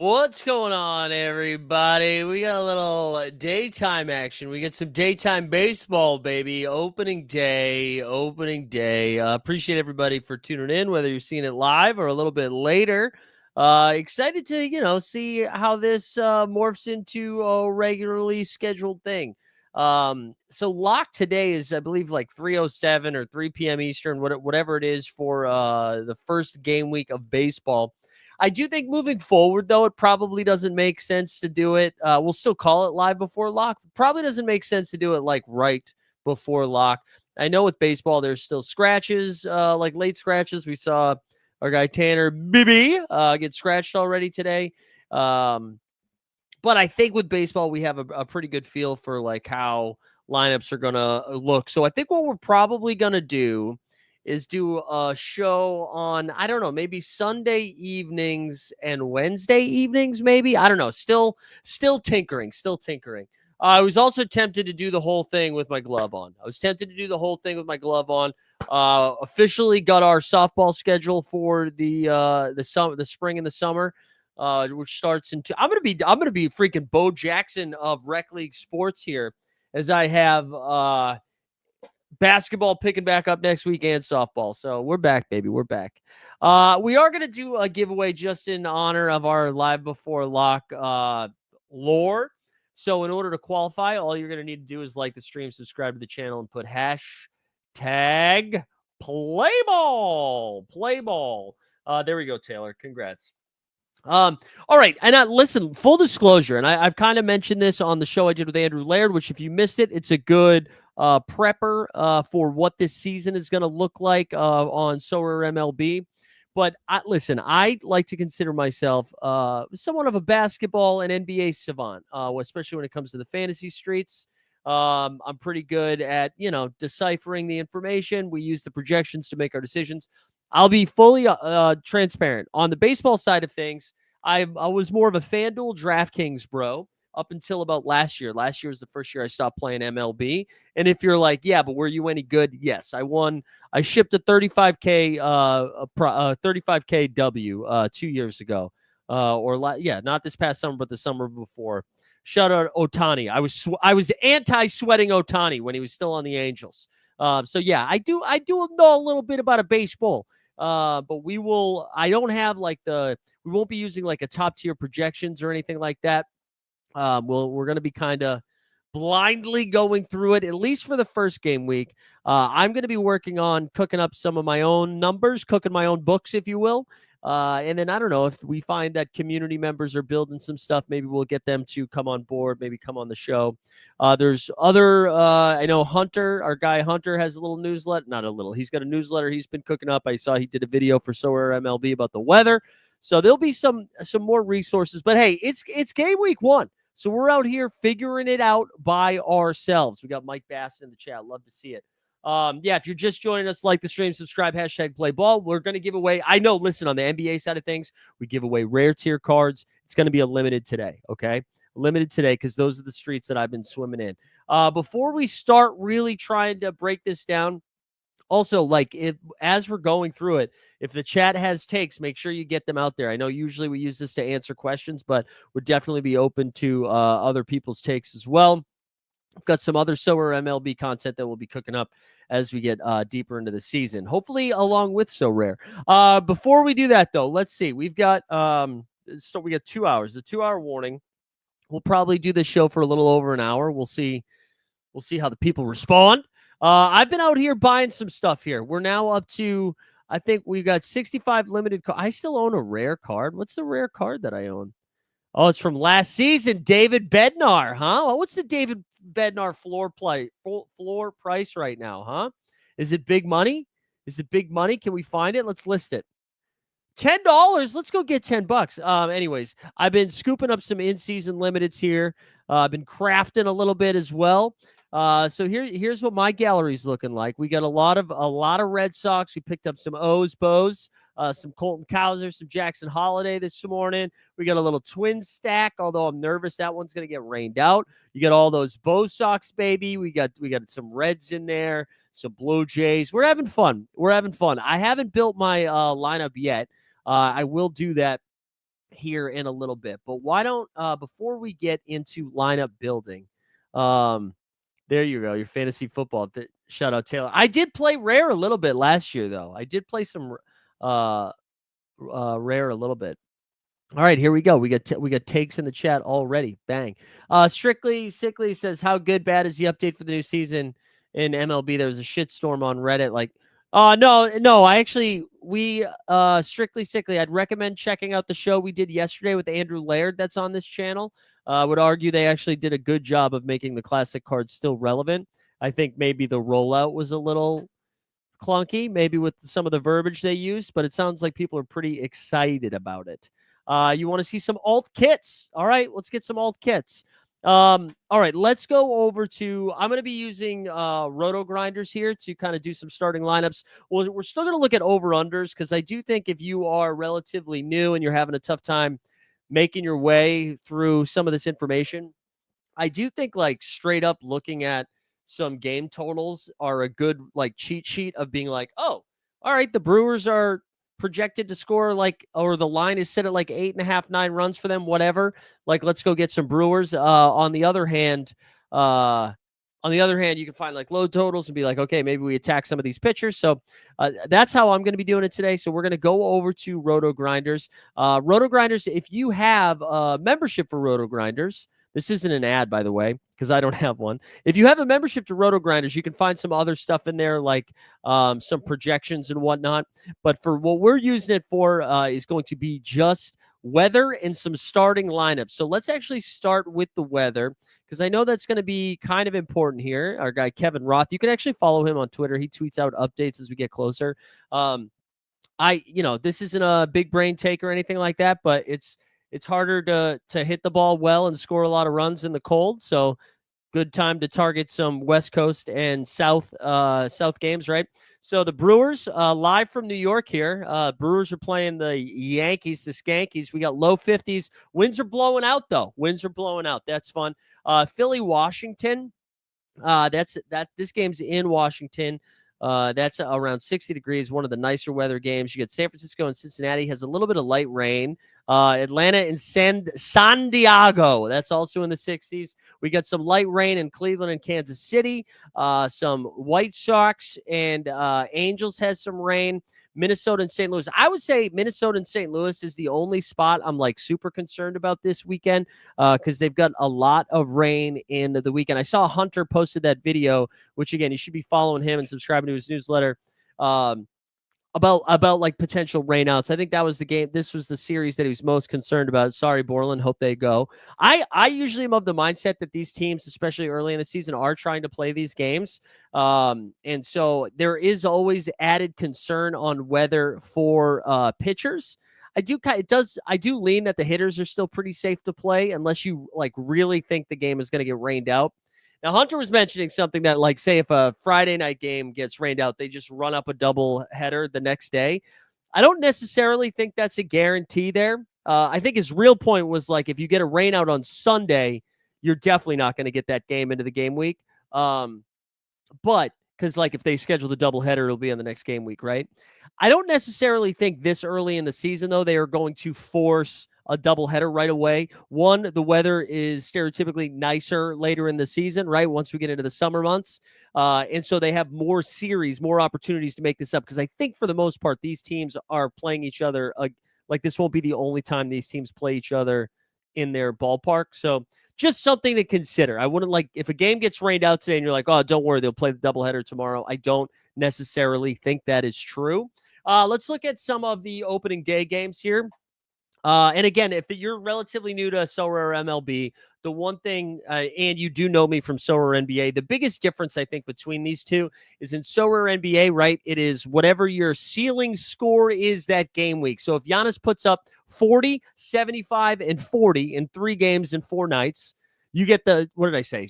What's going on, everybody? We got a little daytime action. We get some daytime baseball, baby. Opening day. Appreciate everybody for tuning in, whether you're seeing it live or a little bit later. Excited to, see how this morphs into a regularly scheduled thing. So lock today is, I believe, like 3:07 or 3 p.m. Eastern, whatever it is for the first game week of baseball. I do think moving forward, though, it probably doesn't make sense to do it. We'll still call it live before lock. Probably doesn't make sense to do it like right before lock. I know with baseball, there's still scratches, like late scratches. We saw our guy Tanner BB get scratched already today. But I think with baseball, we have a pretty good feel for like how lineups are going to look. So I think what we're probably going to do is do a show on, I don't know, maybe Sunday evenings and Wednesday evenings, maybe. I don't know. Still tinkering. I was also tempted to do the whole thing with my glove on. Officially got our softball schedule for the spring and the summer, which starts in. I'm gonna be freaking Bo Jackson of Rec League Sports here, as I have basketball picking back up next week and softball. So we're back, baby. We're back. We are going to do a giveaway just in honor of our live before lock lore. So in order to qualify, all you're going to need to do is like the stream, subscribe to the channel, and put hashtag playball. There we go, Taylor. Congrats. All right. And listen, full disclosure, and I've kind of mentioned this on the show I did with Andrew Laird, which if you missed it, it's a good prepper for what this season is going to look like on Sorare MLB. But listen, I like to consider myself somewhat of a basketball and NBA savant, especially when it comes to the fantasy streets. I'm pretty good at, deciphering the information. We use the projections to make our decisions. I'll be fully transparent. On the baseball side of things, I was more of a FanDuel DraftKings bro up until about last year. Last year was the first year I stopped playing MLB. And if you're like, yeah, but were you any good? Yes, I won. I shipped a 35K W 2 years ago. Not this past summer, but the summer before. Shout out Ohtani. I was anti-sweating Ohtani when he was still on the Angels. So yeah, I do know a little bit about a baseball. But we won't be using like a top tier projections or anything like that. We're going to be kind of blindly going through it, at least for the first game week. I'm going to be working on cooking up some of my own numbers, cooking my own books, if you will. And then I don't know if we find that community members are building some stuff, maybe we'll get them to come on board, maybe come on the show. There's other, I know Hunter, our guy Hunter has a little newsletter, he's got a newsletter he's been cooking up. I saw he did a video for Sorare MLB about the weather. So there'll be some more resources, but hey, it's game week 1. So we're out here figuring it out by ourselves. We got Mike Bass in the chat. Love to see it. If you're just joining us, like the stream, subscribe, hashtag play ball. We're going to give away, I know, listen, on the NBA side of things, we give away rare tier cards. It's going to be a limited today, okay? limited today because those are the streets that I've been swimming in. Before we start really trying to break this down, also, like, if as we're going through it, if the chat has takes, make sure you get them out there. I know usually we use this to answer questions, but would definitely be open to other people's takes as well. I've got some other Sorare MLB content that will be cooking up as we get deeper into the season, hopefully along with Sorare. Before we do that, though, let's see. We've got so we got 2 hours, the 2-hour warning. We'll probably do this show for a little over an hour. We'll see how the people respond. I've been out here buying some stuff here. We're now up to, I think we've got 65 limited. I still own a rare card. What's the rare card that I own? Oh, it's from last season. David Bednar, huh? What's the David Bednar floor price right now, huh? Is it big money? Is it big money? Can we find it? Let's list it. $10. Let's go get $10. Anyways, I've been scooping up some in-season limiteds here. I've been crafting a little bit as well. So here's what my gallery's looking like. We got a lot of Red Sox. We picked up some Bows, some Colton Cowser, some Jackson Holiday this morning. We got a little twin stack, although I'm nervous that one's gonna get rained out. You got all those Bow Sox, baby. We got some Reds in there, some Blue Jays. We're having fun. I haven't built my lineup yet. I will do that here in a little bit. But why don't before we get into lineup building, there you go, your fantasy football. Shout out Taylor. I did play rare a little bit last year, though. I did play some rare a little bit. All right, here we go. We got takes in the chat already. Bang. Strictly Sickly says, how good, bad is the update for the new season in MLB? There was a shitstorm on Reddit. Like, no. We Strictly Sickly, I'd recommend checking out the show we did yesterday with Andrew Laird that's on this channel. I would argue they actually did a good job of making the classic cards still relevant. I think maybe the rollout was a little clunky, maybe with some of the verbiage they used, but it sounds like people are pretty excited about it. You want to see some alt kits? All right, let's get some alt kits. All right, let's go over to, I'm going to be using roto grinders here to kind of do some starting lineups. Well, we're still going to look at over-unders because I do think if you are relatively new and you're having a tough time making your way through some of this information, I do think like straight up looking at some game totals are a good like cheat sheet of being like, oh, all right, the Brewers are projected to score like, or the line is set at like 8.5, 9 runs for them, whatever. Like, let's go get some Brewers. On the other hand, you can find like low totals and be like, okay, maybe we attack some of these pitchers. So that's how I'm going to be doing it today. So we're going to go over to Roto Grinders. Roto Grinders, if you have a membership for Roto Grinders, this isn't an ad, by the way, because I don't have one. If you have a membership to Roto Grinders, you can find some other stuff in there, like some projections and whatnot. But for what we're using it for is going to be just weather and some starting lineups. So let's actually start with the weather, because I know that's going to be kind of important here. Our guy, Kevin Roth, you can actually follow him on Twitter. He tweets out updates as we get closer. This isn't a big brain take or anything like that, but it's harder to hit the ball well and score a lot of runs in the cold. So good time to target some West Coast and South games, right? So the Brewers, live from New York here. Brewers are playing the Yankees, the Skankies. We got low 50s. Winds are blowing out, though. That's fun. Philly, Washington. This game's in Washington. That's around 60 degrees, one of the nicer weather games. You got San Francisco and Cincinnati, has a little bit of light rain. Atlanta and San Diego, that's also in the 60s. We got some light rain in Cleveland and Kansas City. Some White Sox and Angels has some rain. Minnesota and St. Louis. I would say Minnesota and St. Louis is the only spot I'm like super concerned about this weekend because they've got a lot of rain in the weekend. I saw Hunter posted that video, which again, you should be following him and subscribing to his newsletter about like potential rainouts. I think that was the game. This was the series that he was most concerned about. Sorry, Borland. Hope they go. I usually am of the mindset that these teams, especially early in the season, are trying to play these games. And so there is always added concern on weather for pitchers. I do lean that the hitters are still pretty safe to play unless you like really think the game is going to get rained out. Now, Hunter was mentioning something that, like, say if a Friday night game gets rained out, they just run up a double header the next day. I don't necessarily think that's a guarantee there. I think his real point was like, if you get a rain out on Sunday, you're definitely not going to get that game into the game week. But because like if they schedule the doubleheader, it'll be on the next game week, right? I don't necessarily think this early in the season, though, they are going to force a doubleheader right away. One, the weather is stereotypically nicer later in the season, right? Once we get into the summer months. And so they have more series, more opportunities to make this up. Because I think for the most part, these teams are playing each other. Like this won't be the only time these teams play each other in their ballpark. So just something to consider. I wouldn't like if a game gets rained out today and you're like, oh, don't worry, they'll play the doubleheader tomorrow. I don't necessarily think that is true. Let's look at some of the opening day games here. And again, if you're relatively new to Sorare MLB, the one thing, and you do know me from Sorare NBA, the biggest difference I think between these two is in Sorare NBA, right? It is whatever your ceiling score is that game week. So if Giannis puts up 40, 75, and 40 in 3 games in 4 nights, you get the, what did I say?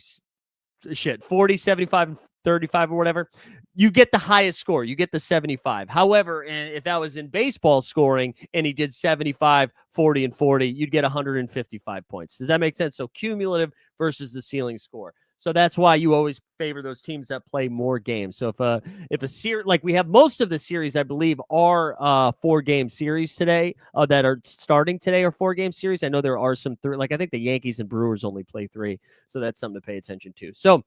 40, 75, and 35 or whatever, you get the highest score. You get the 75. However, if that was in baseball scoring and he did 75, 40, and 40, you'd get 155 points. Does that make sense? So cumulative versus the ceiling score. So that's why you always favor those teams that play more games. So if a series, like we have most of the series, I believe, are 4-game series today that are starting today are 4-game series. I know there are some like I think the Yankees and Brewers only play 3, so that's something to pay attention to. So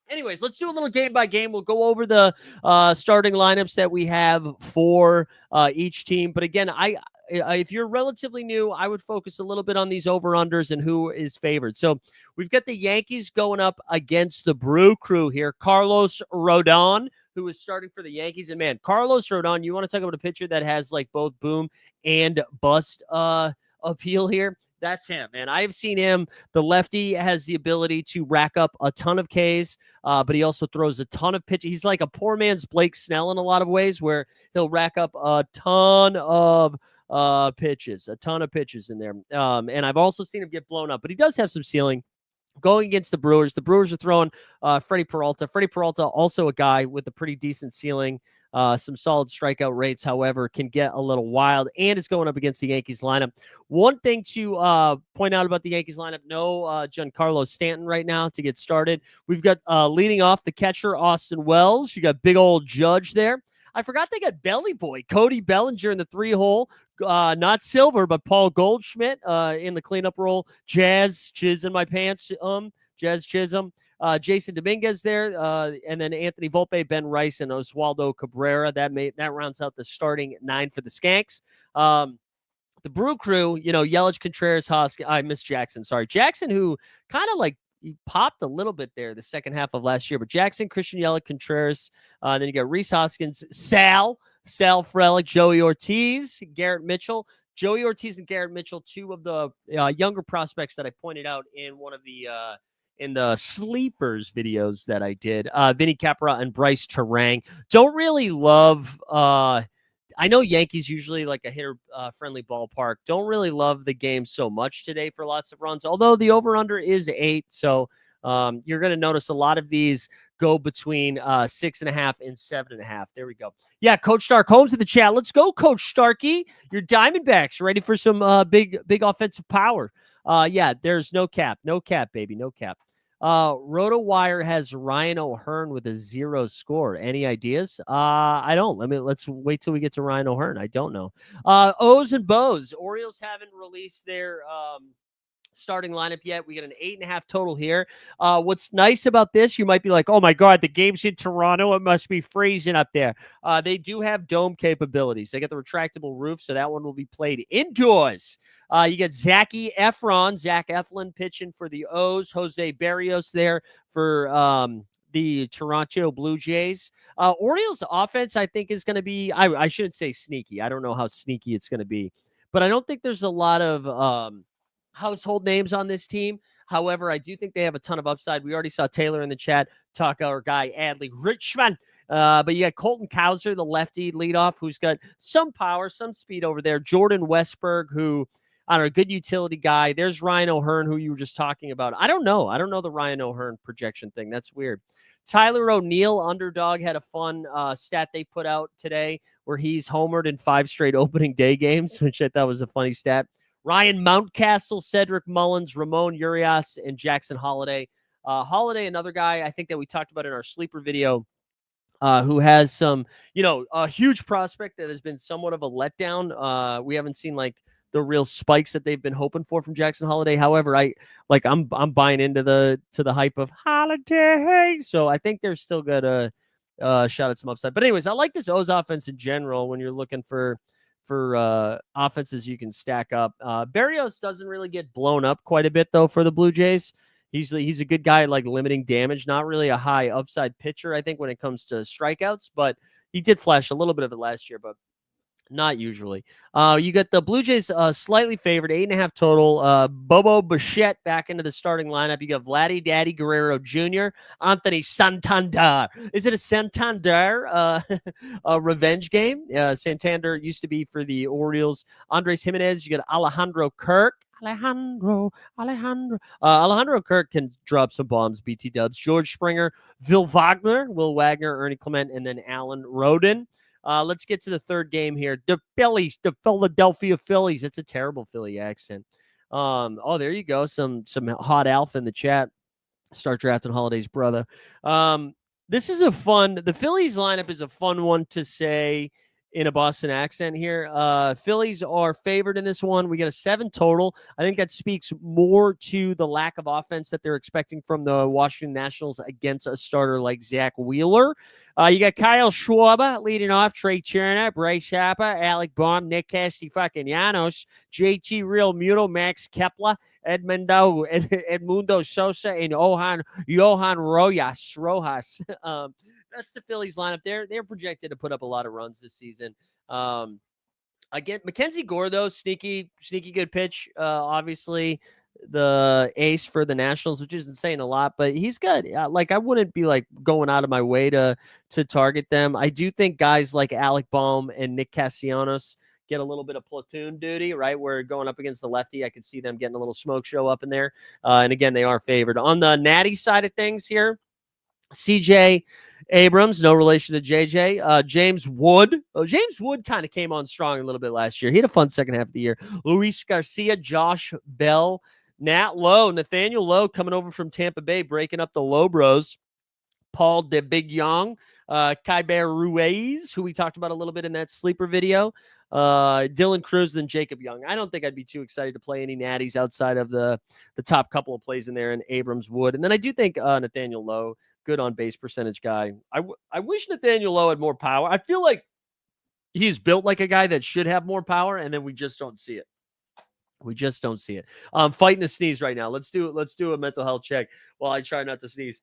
anyways, let's do a little game by game. We'll go over the starting lineups that we have for each team. But again, if you're relatively new, I would focus a little bit on these over-unders and who is favored. So we've got the Yankees going up against the Brew Crew here. Carlos Rodon, who is starting for the Yankees. And man, Carlos Rodon, you want to talk about a pitcher that has like both boom and bust appeal here? That's him, man. I've seen him. The lefty has the ability to rack up a ton of Ks, but he also throws a ton of pitches. He's like a poor man's Blake Snell in a lot of ways, where he'll rack up a ton of pitches in there. And I've also seen him get blown up, but he does have some ceiling. Going against the Brewers are throwing Freddie Peralta. Freddie Peralta, also a guy with a pretty decent ceiling, some solid strikeout rates, however, can get a little wild, and it's going up against the Yankees lineup. One thing to point out about the Yankees lineup, no Giancarlo Stanton right now to get started. We've got leading off the catcher, Austin Wells. You got big old Judge there. I forgot they got Belly Boy, Cody Bellinger in the 3-hole. Not Silver, but Paul Goldschmidt in the cleanup role. Jazz Chiz in my pants. Jazz Chisholm. Jason Dominguez there, and then Anthony Volpe, Ben Rice, and Oswaldo Cabrera. That rounds out the starting 9 for the Skanks. The Brew Crew, Yelich, Contreras, Hoskins. I miss Jackson. Sorry, Jackson, who kind of like he popped a little bit there the second half of last year. But Jackson, Christian Yelich, Contreras. Then you got Rhys Hoskins, Sal Frelick, Joey Ortiz, Garrett Mitchell. Joey Ortiz and Garrett Mitchell, 2 of the younger prospects that I pointed out in one of the in the sleepers videos that I did. Vinny Capra and Bryce Terang. Don't really love I know Yankees usually like a hitter-friendly ballpark. Don't really love the game so much today for lots of runs, although the over-under is 8. So you're going to notice a lot of these go between 6.5 and 7.5. There we go. Yeah, Coach Stark Holmes in the chat. Let's go, Coach Starkey. Your Diamondbacks ready for some big offensive power. Yeah, there's no cap. No cap, baby. No cap. RotoWire has Ryan O'Hearn with a 0 score. Any ideas? I don't. Let's wait till we get to Ryan O'Hearn. I don't know. O's and Bo's. Orioles haven't released their starting lineup yet. We get an 8.5 total here. What's nice about this, you might be like, oh my God, the game's in Toronto. It must be freezing up there. They do have dome capabilities. They got the retractable roof, so that one will be played indoors. You got Zach Eflin pitching for the O's. Jose Barrios there for the Toronto Blue Jays. Orioles offense, I think, is going to be, I shouldn't say sneaky. I don't know how sneaky it's going to be, but I don't think there's a lot of household names on this team. However, I do think they have a ton of upside. We already saw Taylor in the chat talk our guy Adley Richman. But you got Colton Cowser, the lefty leadoff, who's got some power, some speed over there. Jordan Westberg, who, I don't know, good utility guy. There's Ryan O'Hearn, who you were just talking about. I don't know the Ryan O'Hearn projection thing. That's weird. Tyler O'Neill, underdog, had a fun stat they put out today where he's homered in 5 straight opening day games, which I thought was a funny stat. Ryan Mountcastle, Cedric Mullins, Ramon Urias, and Jackson Holiday. Holiday, another guy I think that we talked about in our sleeper video, who has some, a huge prospect that has been somewhat of a letdown. We haven't seen like the real spikes that they've been hoping for from Jackson Holiday. However, I'm buying into the hype of Holiday, so I think they're still gonna shot at some upside. But anyways, I like this O's offense in general when you're looking for offenses you can stack up. Berrios doesn't really get blown up quite a bit though for the Blue Jays. He's a good guy at like limiting damage, not really a high upside pitcher, I think, when it comes to strikeouts, but he did flash a little bit of it last year, but not usually. You got the Blue Jays slightly favored, 8.5 total. Bobo Bichette back into the starting lineup. You got Vladdy Daddy Guerrero Jr., Anthony Santander. Is it a Santander a revenge game? Santander used to be for the Orioles. Andres Jimenez. You got Alejandro Kirk. Alejandro Kirk can drop some bombs, BT dubs. George Springer, Will Wagner, Ernie Clement, and then Alan Roden. Let's get to the third game here. The Phillies, the Philadelphia Phillies. It's a terrible Philly accent. There you go. Some hot alpha in the chat. Start drafting Holiday's brother. This is the Phillies lineup is a fun one to say in a Boston accent here. Phillies are favored in this one. We got a 7 total. I think that speaks more to the lack of offense that they're expecting from the Washington Nationals against a starter like Zach Wheeler. You got Kyle Schwarber leading off, Trey Turner, Bryce Harper, Alec Baum, Nick Castellanos, JT Real Muto, Max Kepler, Edmundo Sosa, and Johan Rojas. That's the Phillies lineup. They're projected to put up a lot of runs this season. Again, Mackenzie Gore, though, sneaky good pitch. Obviously, the ace for the Nationals, which isn't saying a lot, but he's good. I wouldn't be like going out of my way to target them. I do think guys like Alec Baum and Nick Castellanos get a little bit of platoon duty, right? Where going up against the lefty, I could see them getting a little smoke show up in there. And again, they are favored. On the Natty side of things here, CJ Abrams, no relation to JJ. James Wood. James Wood kind of came on strong a little bit last year. He had a fun second half of the year. Luis Garcia, Josh Bell, Nathaniel Lowe coming over from Tampa Bay, breaking up the Low Bros. Paul De Big Young, Kyber Ruiz, who we talked about a little bit in that sleeper video. Dylan Cruz, then Jacob Young. I don't think I'd be too excited to play any natties outside of the top couple of plays in there, and Abrams Wood. And then I do think Nathaniel Lowe, good on base percentage guy. I wish Nathaniel Lowe had more power. I feel like he's built like a guy that should have more power, and then we just don't see it. I'm fighting a sneeze right now. Let's do a mental health check while I try not to sneeze.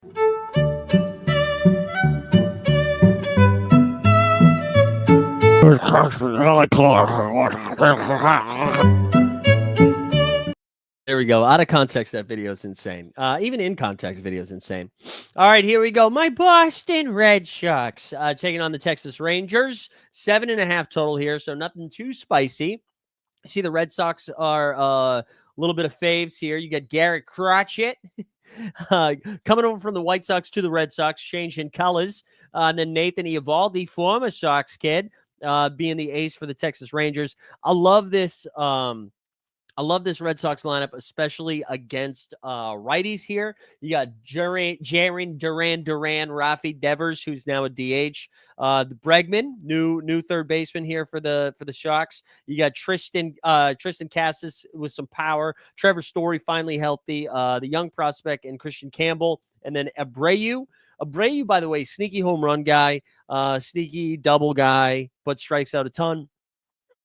There we go. Out of context, that video is insane. Even in context, video is insane. All right, here we go. My Boston Red Sox taking on the Texas Rangers. 7.5 total here, so nothing too spicy. I see the Red Sox are a little bit of faves here. You got Garrett Crotchet coming over from the White Sox to the Red Sox, changing colors. And then Nathan Eovaldi, former Sox kid, being the ace for the Texas Rangers. I love this Red Sox lineup, especially against righties here. You got Jarren Duran, Rafi Devers, who's now a DH. The Bregman, new third baseman here for the Sox. You got Tristan Cassis with some power. Trevor Story finally healthy. The young prospect and Christian Campbell, and then Abreu. Abreu, by the way, sneaky home run guy, sneaky double guy, but strikes out a ton.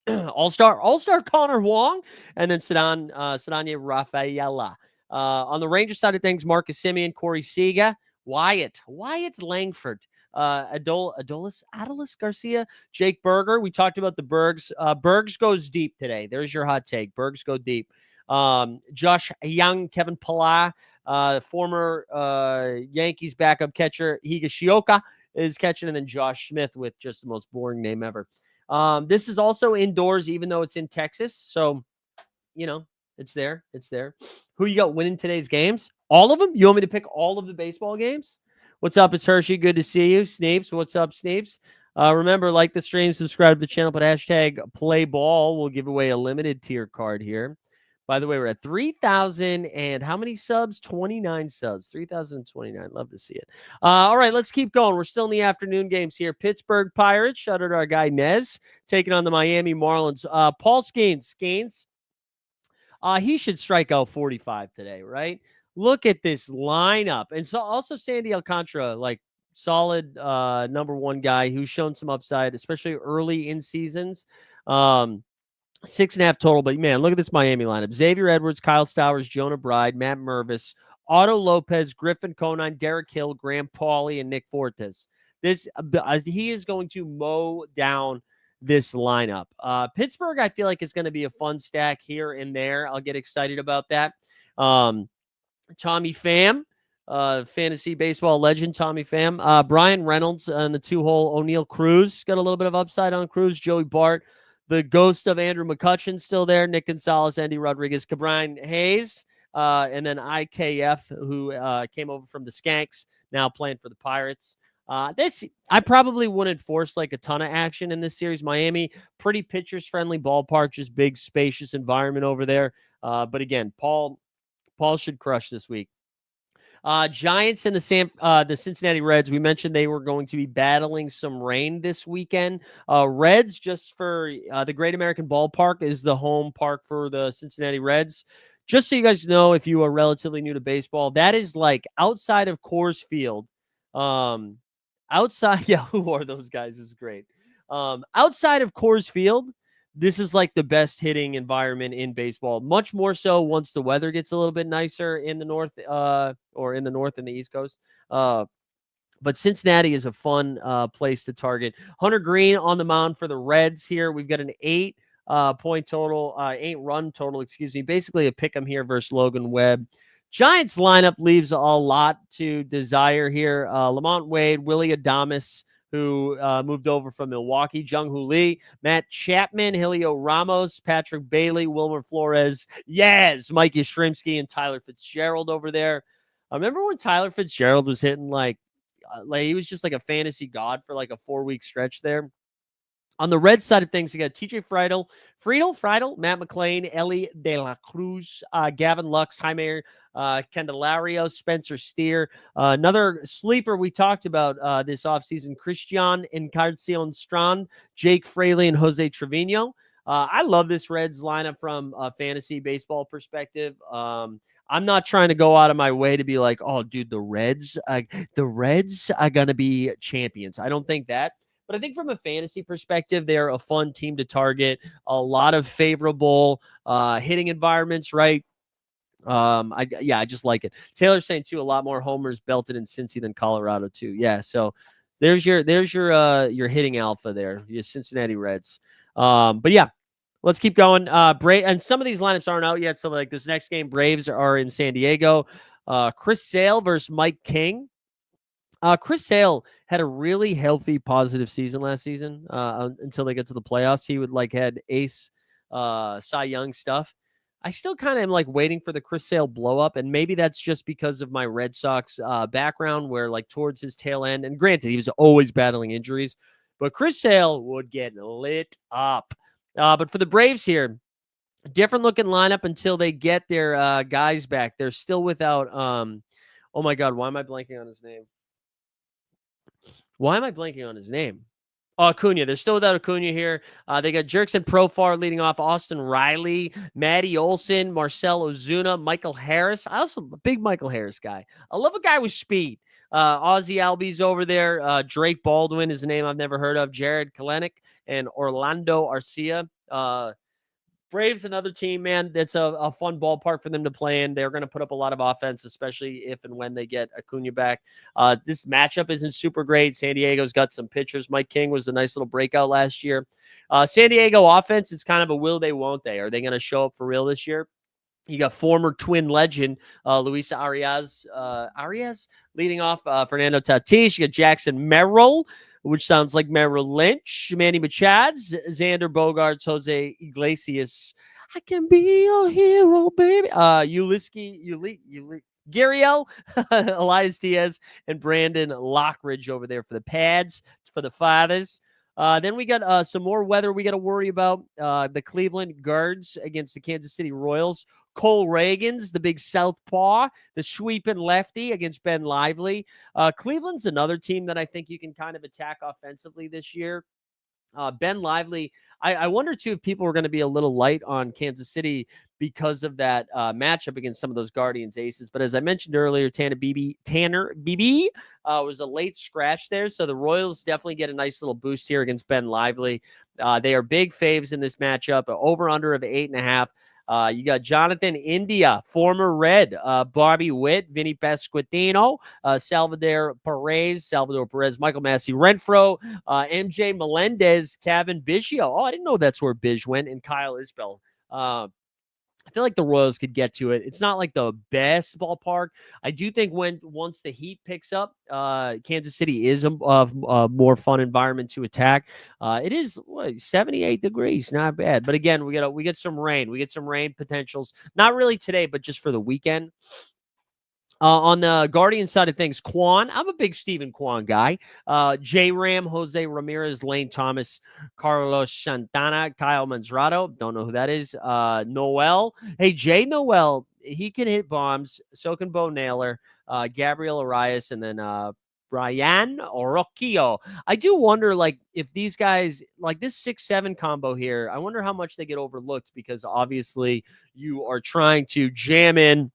All-star Connor Wong, and then Sadanya Rafaela. On the Rangers side of things, Marcus Semien, Corey Seager, Wyatt Langford, Adolis Garcia, Jake Berger. We talked about the Bergs. Bergs goes deep today. There's your hot take. Bergs go deep. Josh Young, Kevin Pillar, former Yankees backup catcher Higashioka is catching, and then Josh Smith with just the most boring name ever. This is also indoors, even though it's in Texas. So, it's there. Who you got winning today's games? All of them? You want me to pick all of the baseball games? What's up? It's Hershey. Good to see you. Sneeps. What's up, Sneeps? Remember, like the stream, subscribe to the channel, put hashtag play ball. We'll give away a limited tier card here. By the way, we're at 3,000 and how many subs? 29 subs. 3,029. Love to see it. All right, let's keep going. We're still in the afternoon games here. Pittsburgh Pirates. Shout out to our guy Nez taking on the Miami Marlins. Paul Skeens. He should strike out 45 today, right? Look at this lineup. And so also Sandy Alcantara, like solid number one guy who's shown some upside, especially early in seasons. 6.5 total, but man, look at this Miami lineup. Xavier Edwards, Kyle Stowers, Jonah Bride, Matt Mervis, Otto Lopez, Griffin Conine, Derek Hill, Graham Pauley, and Nick Fortes. He is going to mow down this lineup. Pittsburgh, I feel like is going to be a fun stack here and there. I'll get excited about that. Tommy Pham, fantasy baseball legend, Tommy Pham. Brian Reynolds on the 2-hole. O'Neill Cruz got a little bit of upside on Cruz. Joey Bart, the ghost of Andrew McCutcheon still there. Nick Gonzalez, Andy Rodriguez, Cabrian Hayes, and then IKF, who came over from the Skanks, now playing for the Pirates. I probably wouldn't force like a ton of action in this series. Miami, pretty pitchers friendly ballpark, just big spacious environment over there. But again, Paul should crush this week. Giants and the Cincinnati Reds. We mentioned they were going to be battling some rain this weekend. Reds, just for the Great American Ballpark, is the home park for the Cincinnati Reds. Just so you guys know, if you are relatively new to baseball, that is like outside of Coors Field. Outside, yeah, who are those guys? This is great. Outside of Coors Field, this is like the best hitting environment in baseball. Much more so once the weather gets a little bit nicer in the north, or in the north and the East Coast. But Cincinnati is a fun place to target. Hunter Green on the mound for the Reds here. We've got an 8-point total, 8-run total, excuse me. Basically a pick 'em here versus Logan Webb. Giants lineup leaves a lot to desire here. Lamont Wade, Willie Adames, who moved over from Milwaukee, Jung-Hoo Lee, Matt Chapman, Helio Ramos, Patrick Bailey, Wilmer Flores, Mike Yastrzemski, and Tyler Fitzgerald over there. I remember when Tyler Fitzgerald was hitting like he was just like a fantasy god for like a 4-week stretch there. On the Red side of things, you got TJ Friedel, Matt McClain, Ellie De La Cruz, Gavin Lux, Jaime Candelario, Spencer Steer. Another sleeper we talked about this offseason, Christian Encarnacion Strand, Jake Fraley, and Jose Trevino. I love this Reds lineup from a fantasy baseball perspective. I'm not trying to go out of my way to be like, oh, dude, the Reds are going to be champions. I don't think that. But I think from a fantasy perspective, they're a fun team to target. A lot of favorable hitting environments, right? I just like it. Taylor's saying too, a lot more homers belted in Cincy than Colorado too. Yeah, so there's your hitting alpha there, your Cincinnati Reds. But yeah, let's keep going. And some of these lineups aren't out yet. So like this next game, Braves are in San Diego. Chris Sale versus Mike King. Chris Sale had a really healthy, positive season last season until they get to the playoffs. He had ace Cy Young stuff. I still kind of am like waiting for the Chris Sale blow up, and maybe that's just because of my Red Sox background, where like towards his tail end, and granted, he was always battling injuries, but Chris Sale would get lit up. But for the Braves here, different looking lineup until they get their guys back. They're still without, oh my God, why am I blanking on his name? Acuna. They're still without Acuna here. They got Jerkson Profar leading off, Austin Riley, Matty Olson, Marcell Ozuna, Michael Harris. I also a big Michael Harris guy. I love a guy with speed. Ozzy Albies over there. Drake Baldwin is a name I've never heard of. Jared Kalenic and Orlando Arcia. Braves, another team, man, that's a fun ballpark for them to play in. They're going to put up a lot of offense, especially if and when they get Acuna back. This matchup isn't super great. San Diego's got some pitchers. Mike King was a nice little breakout last year. San Diego offense, it's kind of a will they, won't they? Are they going to show up for real this year? You got former Twin legend Luis Arias leading off. Fernando Tatis. You got Jackson Merrill, which sounds like Merrill Lynch, Manny Machads, Xander Bogaerts, Jose Iglesias. I can be your hero, baby. Gurriel, Elias Diaz, and Brandon Lockridge over there for the Pads, for the Fathers. Then we got some more weather we got to worry about. The Cleveland Guards against the Kansas City Royals. Cole Reagans, the big southpaw, the sweeping lefty against Ben Lively. Cleveland's another team that I think you can kind of attack offensively this year. Ben Lively, I wonder too if people are going to be a little light on Kansas City because of that matchup against some of those Guardians aces. But as I mentioned earlier, Tanner BB was a late scratch there. So the Royals definitely get a nice little boost here against Ben Lively. They are big faves in this matchup, over under of 8.5. You got Jonathan India, former Red, Bobby Witt, Vinny Pasquantino, Salvador Perez, Michael Massey Renfro, MJ Melendez, Kevin Biggio. Oh, I didn't know that's where Bish went, and Kyle Isbell. I feel like the Royals could get to it. It's not like the best ballpark. I do think once the heat picks up, Kansas City is a more fun environment to attack. It is 78 degrees, not bad. But again, we get some rain. We get some rain potentials. Not really today, but just for the weekend. On the Guardian side of things, Kwan, I'm a big Stephen Kwan guy. J Ram, Jose Ramirez, Lane Thomas, Carlos Santana, Kyle Manzardo. Don't know who that is. Noel. Hey, Jay Noel, he can hit bombs. So can Bo Naylor, Gabriel Arias, and then Brian Orocchio. I do wonder, like, if these guys, like this 6-7 combo here, I wonder how much they get overlooked because obviously you are trying to jam in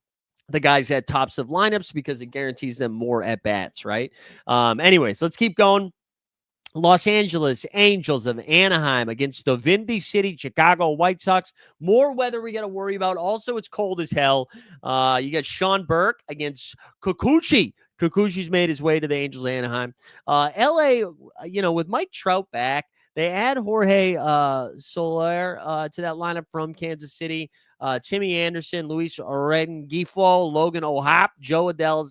the guys at tops of lineups because it guarantees them more at bats, right? Anyways, let's keep going. Los Angeles Angels of Anaheim against the Windy City Chicago White Sox. More weather we got to worry about. Also, it's cold as hell. You got Sean Burke against Kikuchi. Kikuchi's made his way to the Angels of Anaheim. LA, with Mike Trout back, they add Jorge Soler to that lineup from Kansas City. Timmy Anderson, Luis Rengifo, Logan O'Hop, Joe Adell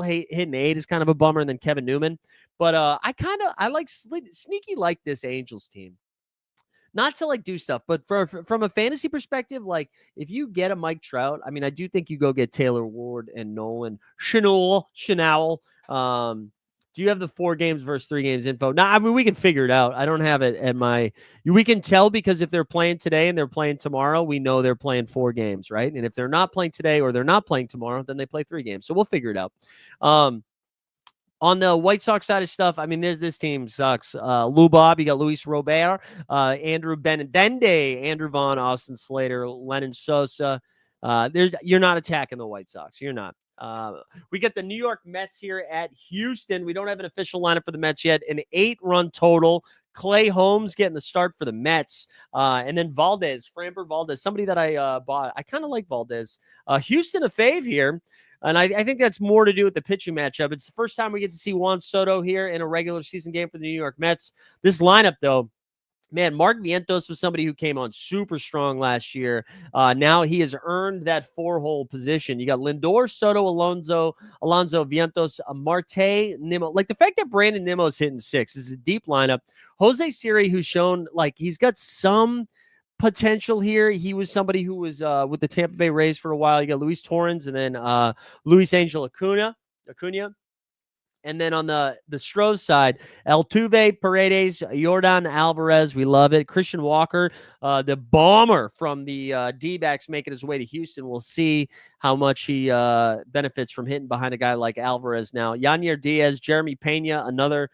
hitting 8 is kind of a bummer, and then Kevin Newman. But I like sneaky like this Angels team. Not to like do stuff, but from a fantasy perspective, like if you get a Mike Trout, I mean, I do think you go get Taylor Ward and Nolan Chanel. Do you have the 4 games versus 3 games info? No, I mean, we can figure it out. I don't have it at we can tell because if they're playing today and they're playing tomorrow, we know they're playing 4 games, right? And if they're not playing today or they're not playing tomorrow, then they play 3 games. So we'll figure it out. On the White Sox side of stuff, I mean, this team sucks. Lou Bob, you got Luis Robert, Andrew Benintendi, Andrew Vaughn, Austin Slater, Lennon Sosa. You're not attacking the White Sox. You're not. We get the New York Mets here at Houston. We don't have an official lineup for the Mets yet. An 8-run total. Clay Holmes getting the start for the Mets. And then Framber Valdez, somebody that I bought. I kind of like Valdez. Houston a fave here. And I think that's more to do with the pitching matchup. It's the first time we get to see Juan Soto here in a regular season game for the New York Mets. This lineup, though, man, Mark Vientos was somebody who came on super strong last year. Now he has earned that 4-hole position. You got Lindor, Soto, Alonso Vientos, Marte, Nimmo. Like the fact that Brandon Nimmo's hitting 6 is a deep lineup. Jose Siri, who's shown like he's got some potential here. He was somebody who was with the Tampa Bay Rays for a while. You got Luis Torrens and then Luis Angel Acuna. And then on the Stros side, Altuve, Paredes, Jordan Alvarez, we love it. Christian Walker, the bomber from the D-backs making his way to Houston. We'll see how much he benefits from hitting behind a guy like Alvarez now. Yanier Diaz, Jeremy Pena, another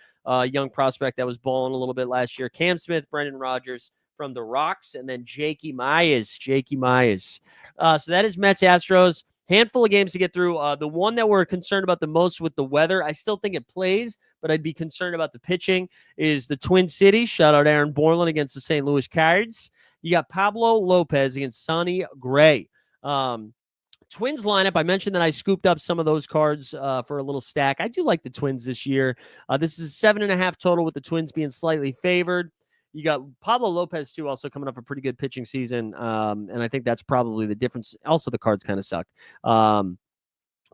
young prospect that was balling a little bit last year. Cam Smith, Brendan Rodgers from the Rocks, and then Jakey Myers. So that is Mets Astros. Handful of games to get through. The one that we're concerned about the most with the weather, I still think it plays, but I'd be concerned about the pitching, is the Twin Cities. Shout out Aaron Borland against the St. Louis Cards. You got Pablo Lopez against Sonny Gray. Twins lineup, I mentioned that I scooped up some of those cards for a little stack. I do like the Twins this year. This is 7.5 total with the Twins being slightly favored. You got Pablo Lopez, too, also coming off a pretty good pitching season, and I think that's probably the difference. Also, the cards kind of suck.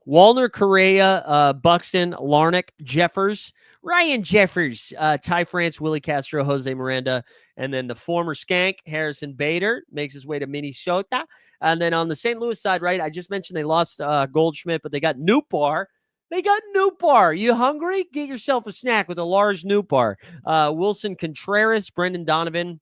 Walner, Correa, Buxton, Larnach, Jeffers, Ryan Jeffers, Ty France, Willie Castro, Jose Miranda, and then the former Skank, Harrison Bader, makes his way to Minnesota. And then on the St. Louis side, right, I just mentioned they lost Goldschmidt, but they got Nootbaar. They got Noot Bar. You hungry? Get yourself a snack with a large Noot Bar. Wilson Contreras, Brendan Donovan,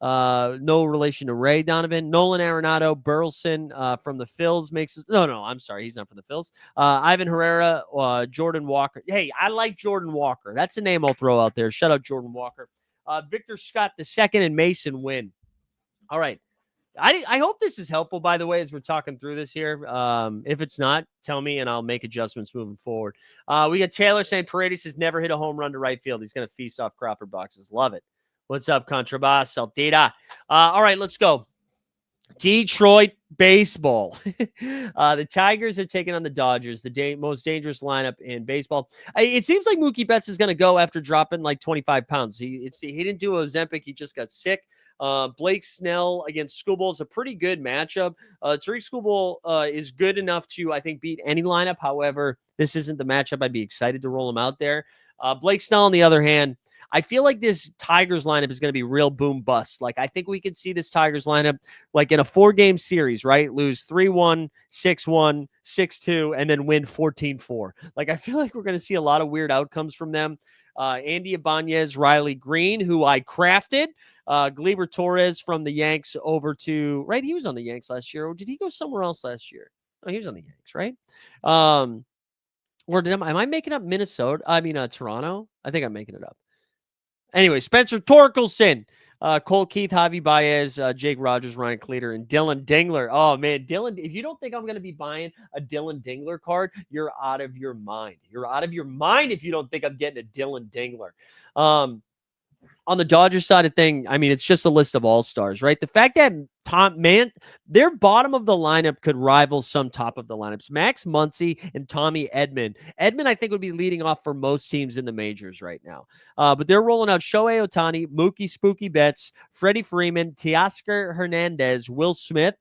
no relation to Ray Donovan. Nolan Arenado, Burleson from the Phils makes it. No, I'm sorry. He's not from the Phils. Ivan Herrera, Jordan Walker. Hey, I like Jordan Walker. That's a name I'll throw out there. Shout out Jordan Walker. Victor Scott II and Mason Wynn. All right. I hope this is helpful, by the way, as we're talking through this here. If it's not, tell me and I'll make adjustments moving forward. We got Taylor saying Paredes has never hit a home run to right field. He's going to feast off Crawford boxes. Love it. What's up, Contrabas? Saltita. All right, let's go. Detroit baseball. The Tigers are taking on the Dodgers, the most dangerous lineup in baseball. It seems like Mookie Betts is going to go after dropping like 25 pounds. He didn't do Ozempic. He just got sick. Blake Snell against Schoolball is a pretty good matchup. Tariq Schoolball is good enough to, I think, beat any lineup. However, this isn't the matchup I'd be excited to roll him out there. Blake Snell, on the other hand, I feel like this Tigers lineup is going to be real boom bust. Like, I think we could see this Tigers lineup like in a 4-game series, right? Lose 3-1, 6-1, 6-2, and then win 14-4. Like, I feel like we're going to see a lot of weird outcomes from them. Andy Ibanez, Riley Green, who I crafted. Gleyber Torres from the Yanks over to, right? He was on the Yanks last year. Or did he go somewhere else last year? Oh, he was on the Yanks, right? Or am I making up Minnesota? I mean, Toronto? I think I'm making it up. Anyway, Spencer Torkelson, Cole Keith, Javi Baez, Jake Rogers, Ryan Cleater, and Dylan Dingler. Oh, man, Dylan, if you don't think I'm going to be buying a Dylan Dingler card, you're out of your mind. You're out of your mind if you don't think I'm getting a Dylan Dingler. On the Dodgers side of thing, I mean, it's just a list of all-stars, right? The fact that their bottom of the lineup could rival some top of the lineups. Max Muncy and Tommy Edman. Edman, I think, would be leading off for most teams in the majors right now. But they're rolling out Shohei Ohtani, Mookie Spooky Betts, Freddie Freeman, Teoscar Hernandez, Will Smith,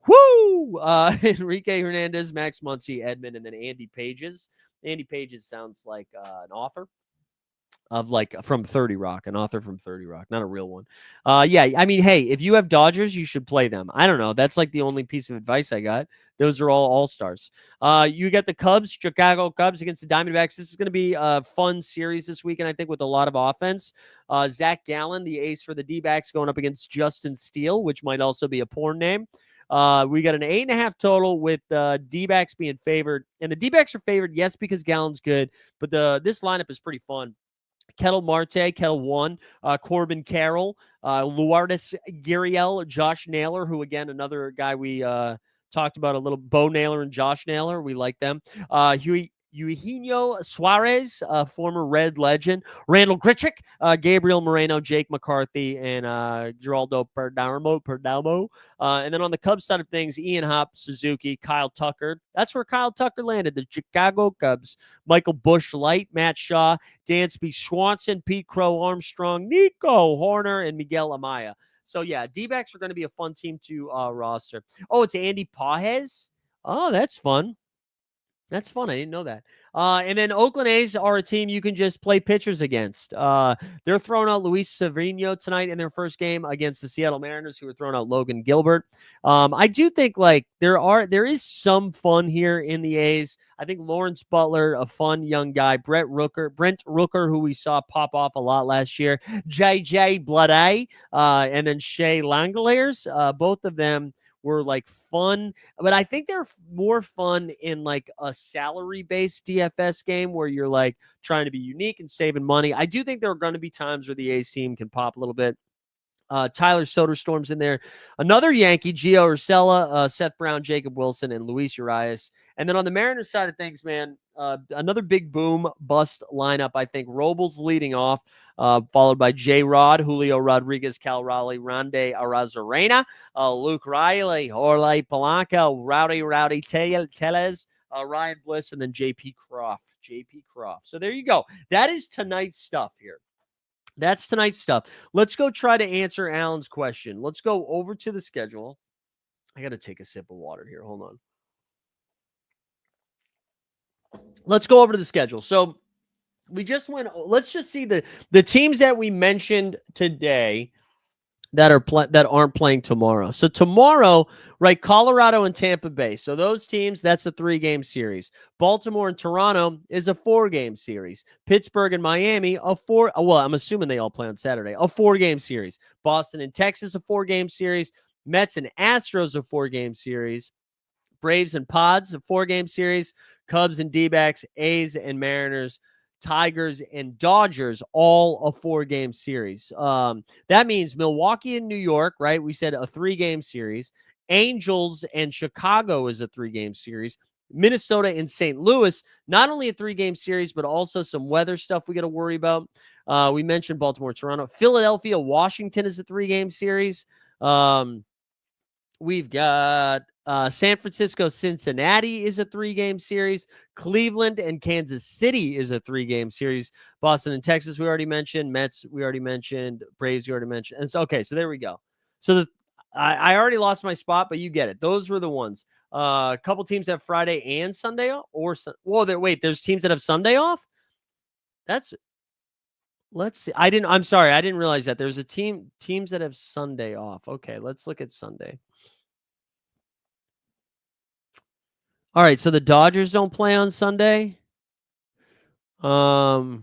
Enrique Hernandez, Max Muncy, Edman, and then Andy Pages. Andy Pages sounds like an author of like from 30 Rock, an author from 30 Rock, not a real one. Yeah, I mean, hey, if you have Dodgers, you should play them. I don't know. That's like the only piece of advice I got. Those are all stars. You got the Cubs, Chicago Cubs against the Diamondbacks. This is going to be a fun series this weekend, I think, with a lot of offense. Zach Gallen, the ace for the D-backs, going up against Justin Steele, which might also be a porn name. We got an 8.5 total with the D-backs being favored. And the D-backs are favored, yes, because Gallen's good, but this lineup is pretty fun. Kettle Marte, Kettle 1, Corbin Carroll, Lourdes Gurriel, Josh Naylor, who, again, another guy we talked about a little, Bo Naylor and Josh Naylor. We like them. Eugenio Suarez, former Red legend, Randall Grichuk, Gabriel Moreno, Jake McCarthy, and Geraldo Perdomo. And then on the Cubs side of things, Ian Happ, Suzuki, Kyle Tucker. That's where Kyle Tucker landed, the Chicago Cubs. Michael Busch Light, Matt Shaw, Dansby Swanson, Pete Crow Armstrong, Nico Horner, and Miguel Amaya. So, yeah, D-backs are going to be a fun team to roster. Oh, it's Andy Pages. Oh, that's fun. That's fun. I didn't know that. And then Oakland A's are a team you can just play pitchers against. They're throwing out Luis Severino tonight in their first game against the Seattle Mariners, who are throwing out Logan Gilbert. I do think like there is some fun here in the A's. I think Lawrence Butler, a fun young guy. Brent Rooker, who we saw pop off a lot last year. JJ Bleday, and then Shea Langeliers. Both of them were like fun, but I think they're more fun in like a salary-based DFS game where you're like trying to be unique and saving money. I do think there are going to be times where the A's team can pop a little bit. Tyler Soderstrom's in there. Another Yankee, Gio Urshela, Seth Brown, Jacob Wilson, and Luis Urias. And then on the Mariners side of things, man, another big boom bust lineup. I think Robles leading off, followed by J-Rod, Julio Rodriguez, Cal Raleigh, Ronde Arozarena, Luke Riley, Jorge Polanco, Rowdy Tellez, Ryan Bliss, and then JP Croft. So there you go. That is tonight's stuff here. That's tonight's stuff. Let's go try to answer Alan's question. Let's go over to the schedule. I got to take a sip of water here. Hold on. Let's go over to the schedule. So we just went, let's just see the teams that we mentioned today that aren't playing tomorrow. So tomorrow, right, Colorado and Tampa Bay. So those teams, that's a 3-game series. Baltimore and Toronto is a 4-game series. Pittsburgh and Miami, well, I'm assuming they all play on Saturday, a 4-game series. Boston and Texas, a 4-game series. Mets and Astros, a 4-game series. Braves and Pods, a 4-game series. Cubs and D-backs, A's and Mariners, Tigers and Dodgers, all a 4-game series. That means Milwaukee and New York, right? We said a 3-game series. Angels and Chicago is a 3-game series. Minnesota and St. Louis, not only a 3-game series, but also some weather stuff we got to worry about. We mentioned Baltimore, Toronto. Philadelphia, Washington is a 3-game series. We've got San Francisco, Cincinnati is a 3-game series. Cleveland and Kansas City is a 3-game series. Boston and Texas, we already mentioned. Mets, we already mentioned. Braves, we already mentioned. And so, okay, so there we go. So I already lost my spot, but you get it. Those were the ones. A couple teams have Friday and Sunday off. Wait, there's teams that have Sunday off? Let's see. I'm sorry. I didn't realize that. There's teams that have Sunday off. Okay, let's look at Sunday. All right, so the Dodgers don't play on Sunday. I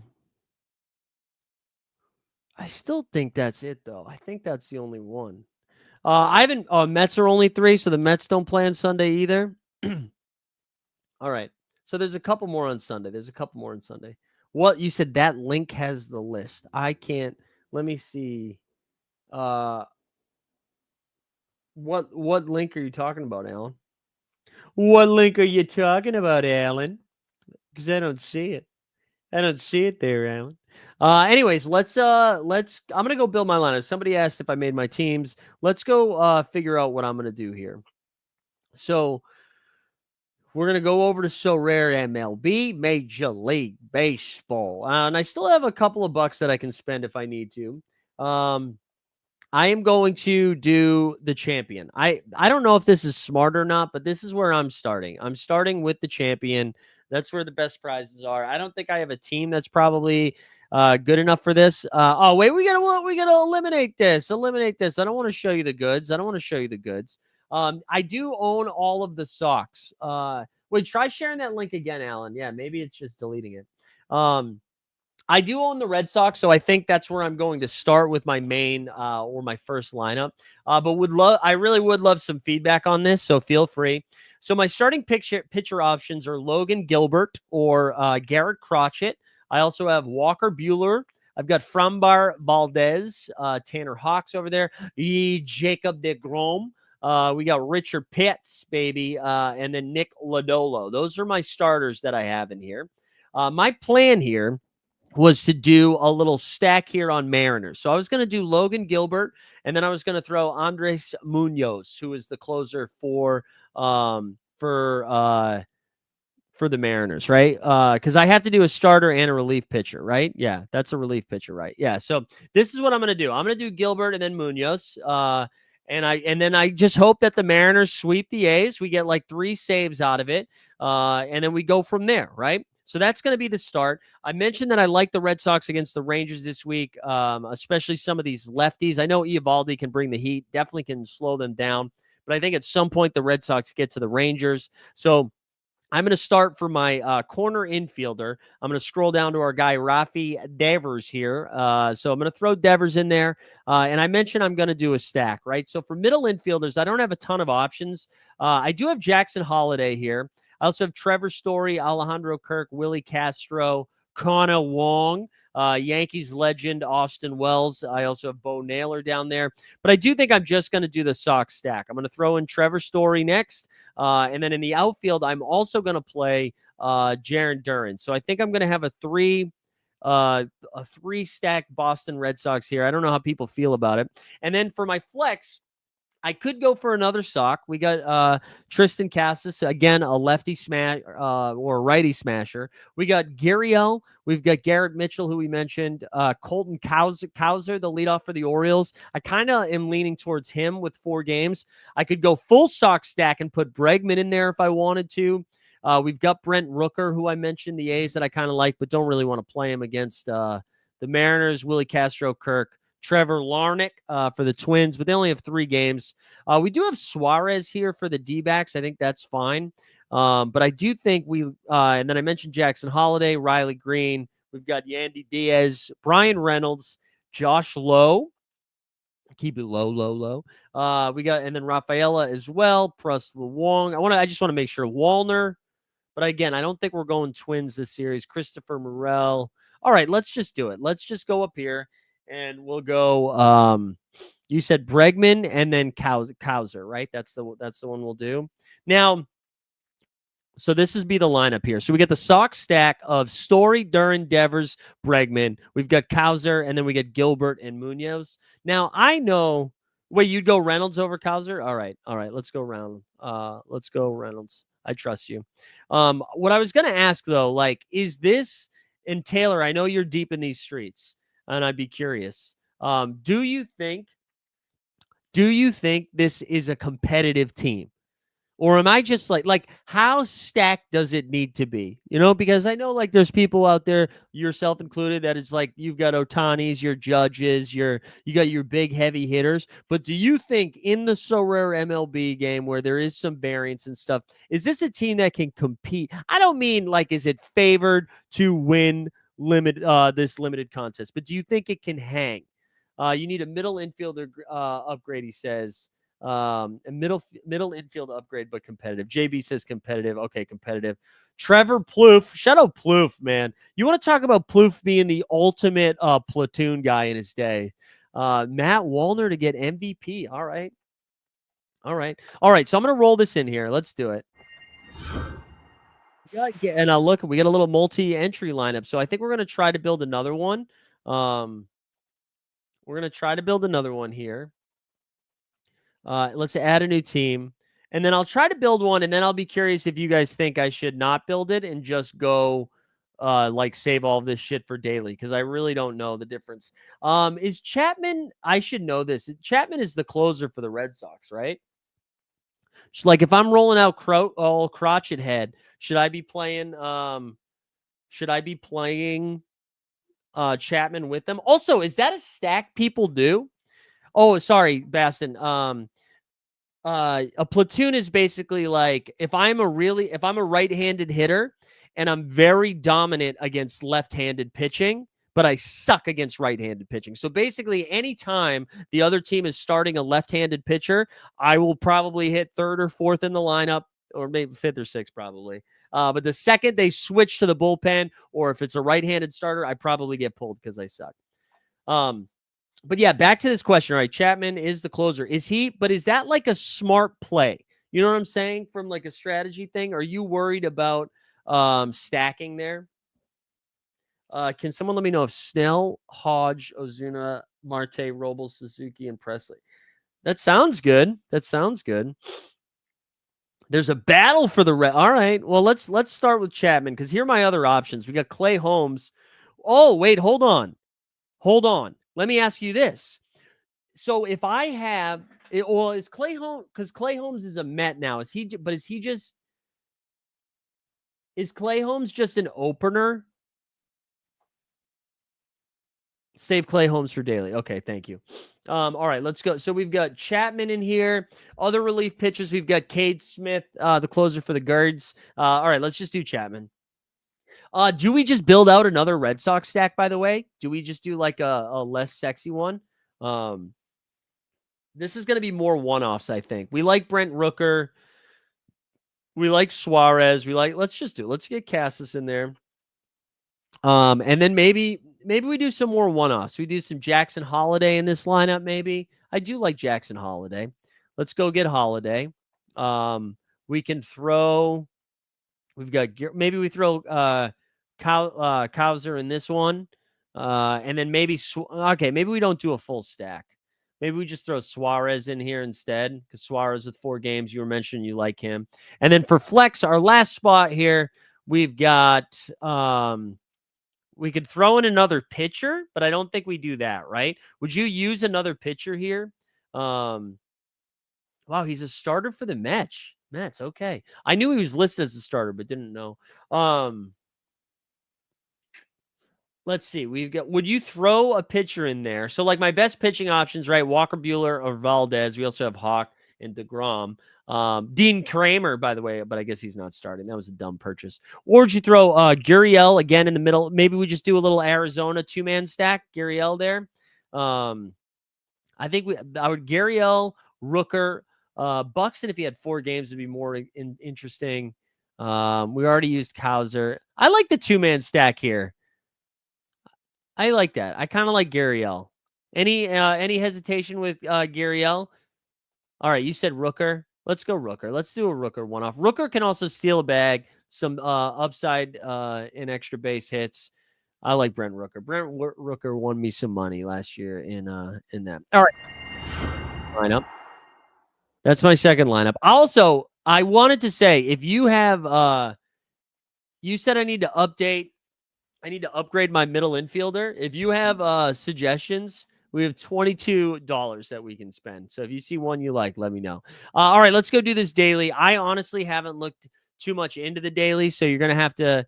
still think that's it, though. I think that's the only one. Mets are only 3, so the Mets don't play on Sunday either. All right, so there's a couple more on Sunday. What you said, that link has the list. I can't. Let me see. What link are you talking about, Alan? What link are you talking about, Alan? Because I don't see it. I don't see it there, Alan. Anyways, let's I'm gonna go build my lineup. Somebody asked if I made my teams. Let's go figure out what I'm gonna do here. So we're gonna go over to Sorare MLB, Major League Baseball. And I still have a couple of bucks that I can spend if I need to. I am going to do the champion. I don't know if this is smart or not, but this is where I'm starting. I'm starting with the champion. That's where the best prizes are. I don't think I have a team that's probably good enough for this. Wait, we gotta eliminate this. Eliminate this. I don't want to show you the goods. I do own all of the socks. Wait, try sharing that link again, Alan. Yeah, maybe it's just deleting it. I do own the Red Sox, so I think that's where I'm going to start with my main or my first lineup. But I really would love some feedback on this, so feel free. So my starting pitcher options are Logan Gilbert or Garrett Crotchet. I also have Walker Buehler. I've got Framber Valdez, Tanner Hawks over there, Jacob deGrom. We got Richard Pitts, baby, and then Nick Lodolo. Those are my starters that I have in here. My plan here was to do a little stack here on Mariners. So I was going to do Logan Gilbert, and then I was going to throw Andres Munoz, who is the closer for the Mariners, right? Because I have to do a starter and a relief pitcher, right? Yeah, that's a relief pitcher, right? Yeah. So this is what I'm going to do. I'm going to do Gilbert and then Munoz. And then I just hope that the Mariners sweep the A's. We get like 3 saves out of it. And then we go from there, right? So that's going to be the start. I mentioned that I like the Red Sox against the Rangers this week, especially some of these lefties. I know Eovaldi can bring the heat, definitely can slow them down. But I think at some point the Red Sox get to the Rangers. So I'm going to start for my corner infielder. I'm going to scroll down to our guy, Rafi Devers here. So I'm going to throw Devers in there. And I mentioned I'm going to do a stack, right? So for middle infielders, I don't have a ton of options. I do have Jackson Holiday here. I also have Trevor Story, Alejandro Kirk, Willie Castro, Connor Wong, Yankees legend Austin Wells. I also have Bo Naylor down there. But I do think I'm just going to do the Sox stack. I'm going to throw in Trevor Story next. And then in the outfield, I'm also going to play Jarren Duran. So I think I'm going to have a three stack Boston Red Sox here. I don't know how people feel about it. And then for my flex, I could go for another sock. We got Tristan Casas, again, a lefty smash or a righty smasher. We got Gurriel. We've got Garrett Mitchell, who we mentioned. Colton Cowser, the leadoff for the Orioles. I kind of am leaning towards him with 4 games. I could go full sock stack and put Bregman in there if I wanted to. We've got Brent Rooker, who I mentioned, the A's that I kind of like, but don't really want to play him against the Mariners, Willie Castro, Kirk, Trevor Larnach for the Twins, but they only have 3 games. We do have Suarez here for the D-backs. I think that's fine. But I do think and then I mentioned Jackson Holiday, Riley Green. We've got Yandy Diaz, Brian Reynolds, Josh Lowe. Keep it low, low, low. And then Rafaela as well, plus Luong. I just want to make sure Wallner. But again, I don't think we're going Twins this series. Christopher Morel. All right, let's just do it. Let's just go up here and we'll go. You said Bregman and then Kauser, right? That's the one we'll do. Now, so this is be the lineup here. So we get the Sox stack of Story, Duran, Devers, Bregman. We've got Kauser, and then we get Gilbert and Munoz. Now I know. Wait, you'd go Reynolds over Kauser? All right. Let's go Let's go Reynolds. I trust you. What I was gonna ask though, like, is this and Taylor? I know you're deep in these streets, and I'd be curious. Do you think this is a competitive team? Or am I just like how stacked does it need to be? Because I know like there's people out there, yourself included, that it's like you've got Ohtani's, your Judges, you got your big heavy hitters. But do you think in the Sorare MLB game where there is some variance and stuff, is this a team that can compete? I don't mean like is it favored to win this limited contest, but do you think it can hang? You need a middle infielder upgrade, he says. A middle infield upgrade, but competitive. JB says competitive. Okay, competitive. Trevor Plouffe. Shout out Plouffe, man. You want to talk about Plouffe being the ultimate platoon guy in his day. Matt Wallner to get MVP. All right. So I'm going to roll this in here. Let's do it. And look, we got a little multi-entry lineup. So I think we're going to try to build another one. We're going to try to build another one here. Let's add a new team. And then I'll try to build one, and then I'll be curious if you guys think I should not build it and just go like save all of this shit for daily, because I really don't know the difference. Is Chapman, I should know this. Chapman is the closer for the Red Sox, right? Like if I'm rolling out crotchet head, should I be playing Chapman with them? Also, is that a stack people do? Oh, sorry, Baston. A platoon is basically like if I'm a right-handed hitter and I'm very dominant against left-handed pitching, but I suck against right-handed pitching. So basically, anytime the other team is starting a left-handed pitcher, I will probably hit third or fourth in the lineup, or maybe fifth or sixth probably. But the second they switch to the bullpen, or if it's a right-handed starter, I probably get pulled because I suck. But yeah, back to this question. All right, Chapman is the closer. Is that like a smart play? You know what I'm saying? From like a strategy thing? Are you worried about stacking there? Can someone let me know if Snell, Hodge, Ozuna, Marte, Robles, Suzuki, and Presley? That sounds good. There's a battle for the All right. Well, let's start with Chapman, because here are my other options. We got Clay Holmes. Oh, wait, hold on. Let me ask you this. So if I have, is Clay Holmes, because Clay Holmes is a Met now. Is Clay Holmes just an opener? Save Clay Holmes for daily. Okay, thank you. All right, let's go. So we've got Chapman in here. Other relief pitchers, we've got Cade Smith, the closer for the Guards. All right, let's just do Chapman. Do we just build out another Red Sox stack, by the way? Do we just do like a less sexy one? This is going to be more one-offs, I think. We like Brent Rooker. We like Suarez. Let's get Cassis in there. And then maybe we do some more one-offs. We do some Jackson Holiday in this lineup, maybe. I do like Jackson Holiday. Let's go get Holiday. We can throw, maybe we throw Kauser in this one. And then maybe we don't do a full stack. Maybe we just throw Suarez in here instead, because Suarez with 4 games, you were mentioning you like him. And then for flex, our last spot here, we've got we could throw in another pitcher, but I don't think we do that, right? Would you use another pitcher here? Wow, he's a starter for the Mets. Okay. I knew he was listed as a starter, but didn't know. Let's see. We've got. Would you throw a pitcher in there? So, like my best pitching options, right? Walker Buehler or Valdez. We also have Hawk and DeGrom. Dean Kramer, by the way, but I guess he's not starting. That was a dumb purchase. Or would you throw Gurriel again in the middle? Maybe we just do a little Arizona 2-man stack. Gurriel there. I think I would Gurriel, Rooker, Buxton. If he had 4 games, would be more interesting. We already used Kauser. I like the 2-man stack here. I like that. I kind of like Gurriel. Any hesitation with Gurriel? All right, you said Rooker. Let's go Rooker. Let's do a Rooker one-off. Rooker can also steal a bag, some upside in extra base hits. I like Brent Rooker. Rooker won me some money last year in that. All right, lineup. That's my second lineup. Also, I wanted to say if you have you said I need to upgrade my middle infielder. If you have suggestions, we have $22 that we can spend. So if you see one you like, let me know. All right, let's go do this daily. I honestly haven't looked too much into the daily, so you're going to have to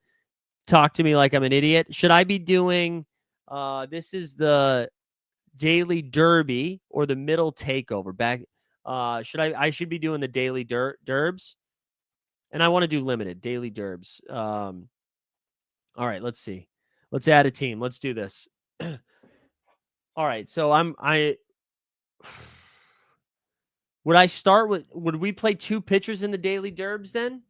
talk to me like I'm an idiot. Should I be doing this is the daily derby or the middle takeover? I should be doing the daily derbs. And I want to do limited daily derbs. All right, let's see. Let's add a team. Let's do this. All right, so would we play 2 pitchers in the daily derbs then?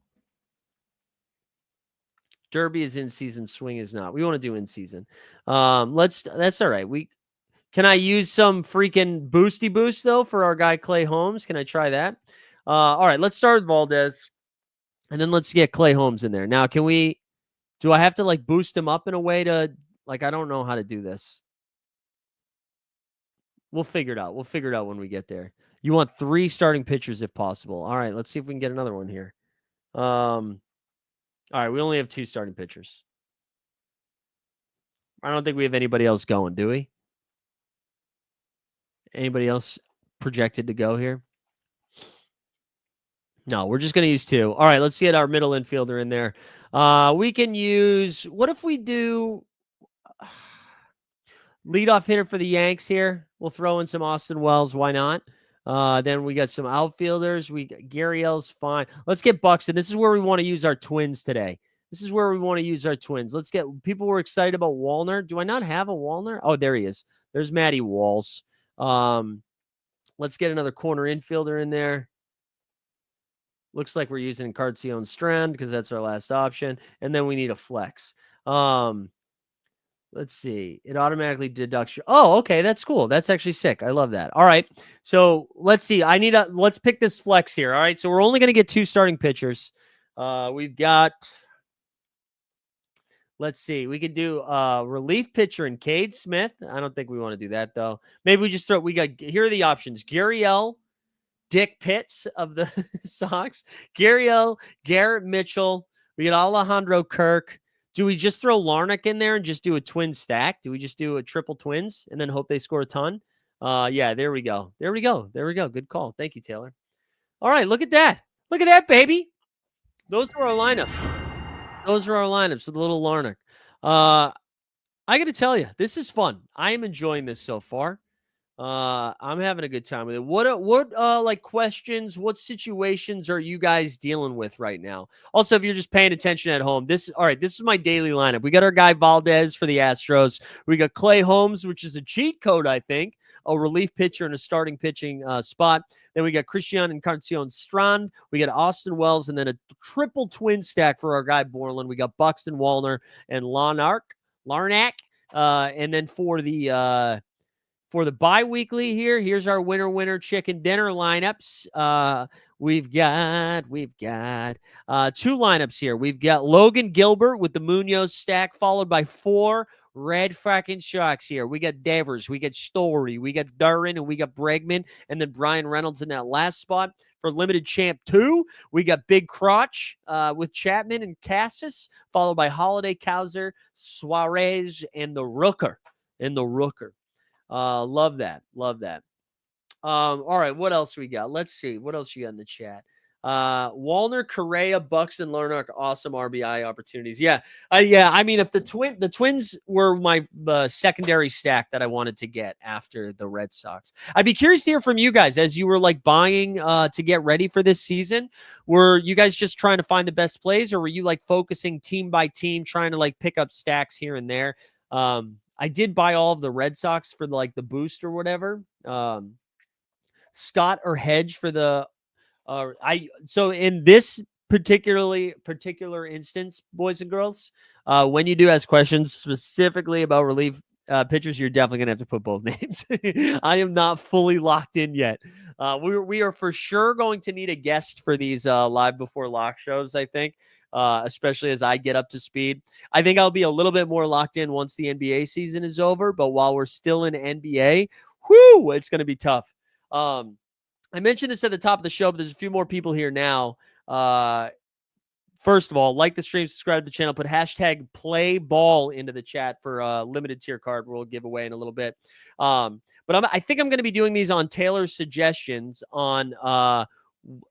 Derby is in season, swing is not. We want to do in season. That's all right. Can I use some freaking boosty boost though for our guy Clay Holmes? Can I try that? All right, let's start with Valdez. And then let's get Clay Holmes in there. Now, do I have to like boost him up in a way to I don't know how to do this. We'll figure it out. We'll figure it out when we get there. You want 3 starting pitchers if possible. All right, let's see if we can get another one here. All right, we only have 2 starting pitchers. I don't think we have anybody else going, do we? Anybody else projected to go here? No, we're just going to use 2. All right, let's get our middle infielder in there. We can use, what if we do leadoff hitter for the Yanks here? We'll throw in some Austin Wells. Why not? Then we got some outfielders. Gurriel's fine. Let's get Buxton. This is where we want to use our twins today. Let's get people were excited about Wallner. Do I not have a Wallner? Oh, there he is. There's Matty Walls. Let's get another corner infielder in there. Looks like we're using Carcion Strand because that's our last option. And then we need a flex. Let's see. It automatically deducts your. Oh, okay. That's cool. That's actually sick. I love that. All right. So let's see. Let's pick this flex here. All right. So we're only going to get 2 starting pitchers. We've got, let's see. We could do relief pitcher and Cade Smith. I don't think we want to do that though. Maybe we just here are the options. Gurriel, Dick Pitts of the Sox, Gurriel, Garrett Mitchell. We got Alejandro Kirk. Do we just throw Larnach in there and just do a twin stack? Do we just do a triple twins and then hope they score a ton? Yeah, there we go. Good call. Thank you, Taylor. All right, look at that. Look at that, baby. Those are our lineup. So the little Larnach. I got to tell you, this is fun. I am enjoying this so far. I'm having a good time with it. What like questions, what situations are you guys dealing with right now? Also, if you're just paying attention at home, this is my daily lineup. We got our guy Valdez for the Astros. We got Clay Holmes, which is a cheat code, I think, a relief pitcher in a starting pitching spot. Then we got Christian and Carcion Strand. We got Austin Wells, and then a triple twin stack for our guy Borland. We got Buxton, Wallner, and Larnach. And then for the bi-weekly here's our winner chicken dinner lineups. We've got 2 lineups here. We've got Logan Gilbert with the Munoz stack, followed by 4 red fracking Sharks here. We got Devers, we got Story, we got Duran, and we got Bregman, and then Brian Reynolds in that last spot. For Limited Champ 2, we got Big Crotch with Chapman and Cassis, followed by Holiday, Kauser, Suarez, and the Rooker. Love that. All right, what else we got? Let's see. What else you got in the chat? Walner, Correa, Bucks, and Lerner are awesome RBI opportunities. Yeah. Yeah. I mean, if the Twins were my secondary stack that I wanted to get after the Red Sox, I'd be curious to hear from you guys as you were like buying to get ready for this season. Were you guys just trying to find the best plays, or were you like focusing team by team, trying to like pick up stacks here and there? I did buy all of the Red Sox for like the boost or whatever. Scott or hedge for the so in this particular instance, boys and girls, when you do ask questions specifically about relief pitchers, you're definitely gonna have to put both names. I am not fully locked in yet. We are for sure going to need a guest for these live before lock shows, I think. Especially as I get up to speed. I think I'll be a little bit more locked in once the NBA season is over. But while we're still in NBA, it's going to be tough. I mentioned this at the top of the show, but there's a few more people here now. First of all, like the stream, subscribe to the channel, put hashtag play ball into the chat for a limited tier card we'll give away in a little bit. But I think I'm going to be doing these on Taylor's suggestions on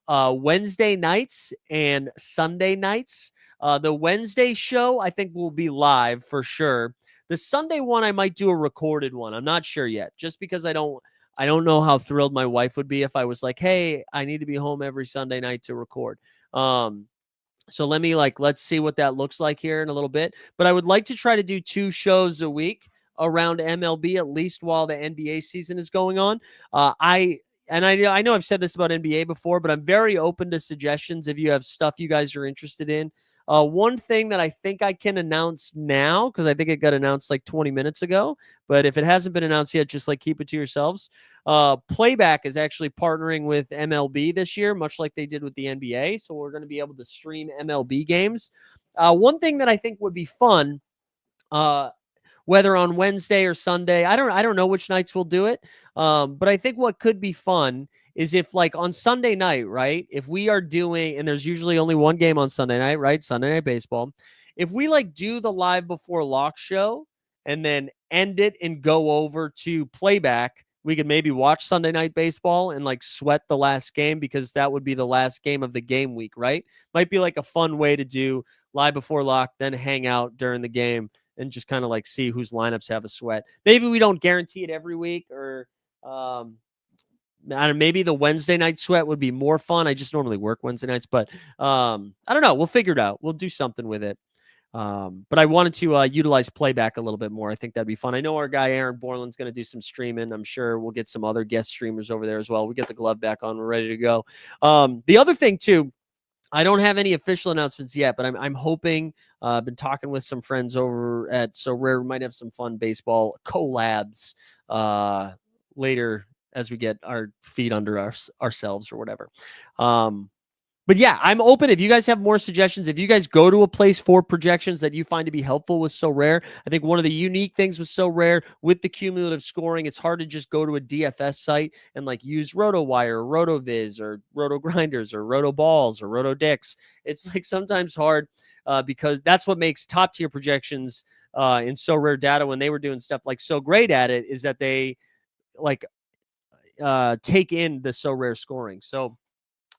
Wednesday nights and Sunday nights. The Wednesday show, I think, will be live for sure. The Sunday one, I might do a recorded one. I'm not sure yet, just because I don't know how thrilled my wife would be if I was like, hey, I need to be home every Sunday night to record. So let's see what that looks like here in a little bit. But I would like to try to do 2 shows a week around MLB, at least while the NBA season is going on. I know I've said this about NBA before, but I'm very open to suggestions if you have stuff you guys are interested in. One thing that I think I can announce now, because I think it got announced like 20 minutes ago, but if it hasn't been announced yet, just like keep it to yourselves. Playback is actually partnering with MLB this year, much like they did with the NBA. So we're going to be able to stream MLB games. One thing that I think would be fun, whether on Wednesday or Sunday, I don't know which nights we'll do it. But I think what could be fun is if like on Sunday night, right? If we are doing, and there's usually only one game on Sunday night, right? Sunday Night Baseball. If we like do the live before lock show and then end it and go over to playback, we could maybe watch Sunday Night Baseball and like sweat the last game, because that would be the last game of the game week, right? Might be like a fun way to do live before lock, then hang out during the game and just kind of like see whose lineups have a sweat. Maybe we don't guarantee it every week, or maybe the Wednesday night sweat would be more fun. I just normally work Wednesday nights, but I don't know. We'll figure it out. We'll do something with it. But I wanted to utilize playback a little bit more. I think that'd be fun. I know our guy Aaron Borland's going to do some streaming. I'm sure we'll get some other guest streamers over there as well. We get the glove back on. We're ready to go. The other thing too, I don't have any official announcements yet, but I'm hoping. I've been talking with some friends over at Sorare. We might have some fun baseball collabs later as we get our feet under ourselves or whatever. But yeah, I'm open. If you guys have more suggestions, if you guys go to a place for projections that you find to be helpful with Sorare, I think one of the unique things with Sorare with the cumulative scoring, it's hard to just go to a DFS site and like use RotoWire or RotoViz or RotoGrinders or RotoBalls or RotoDix. It's like sometimes hard because that's what makes top tier projections in Sorare data when they were doing stuff like so great at it, is that they like take in the Sorare scoring. So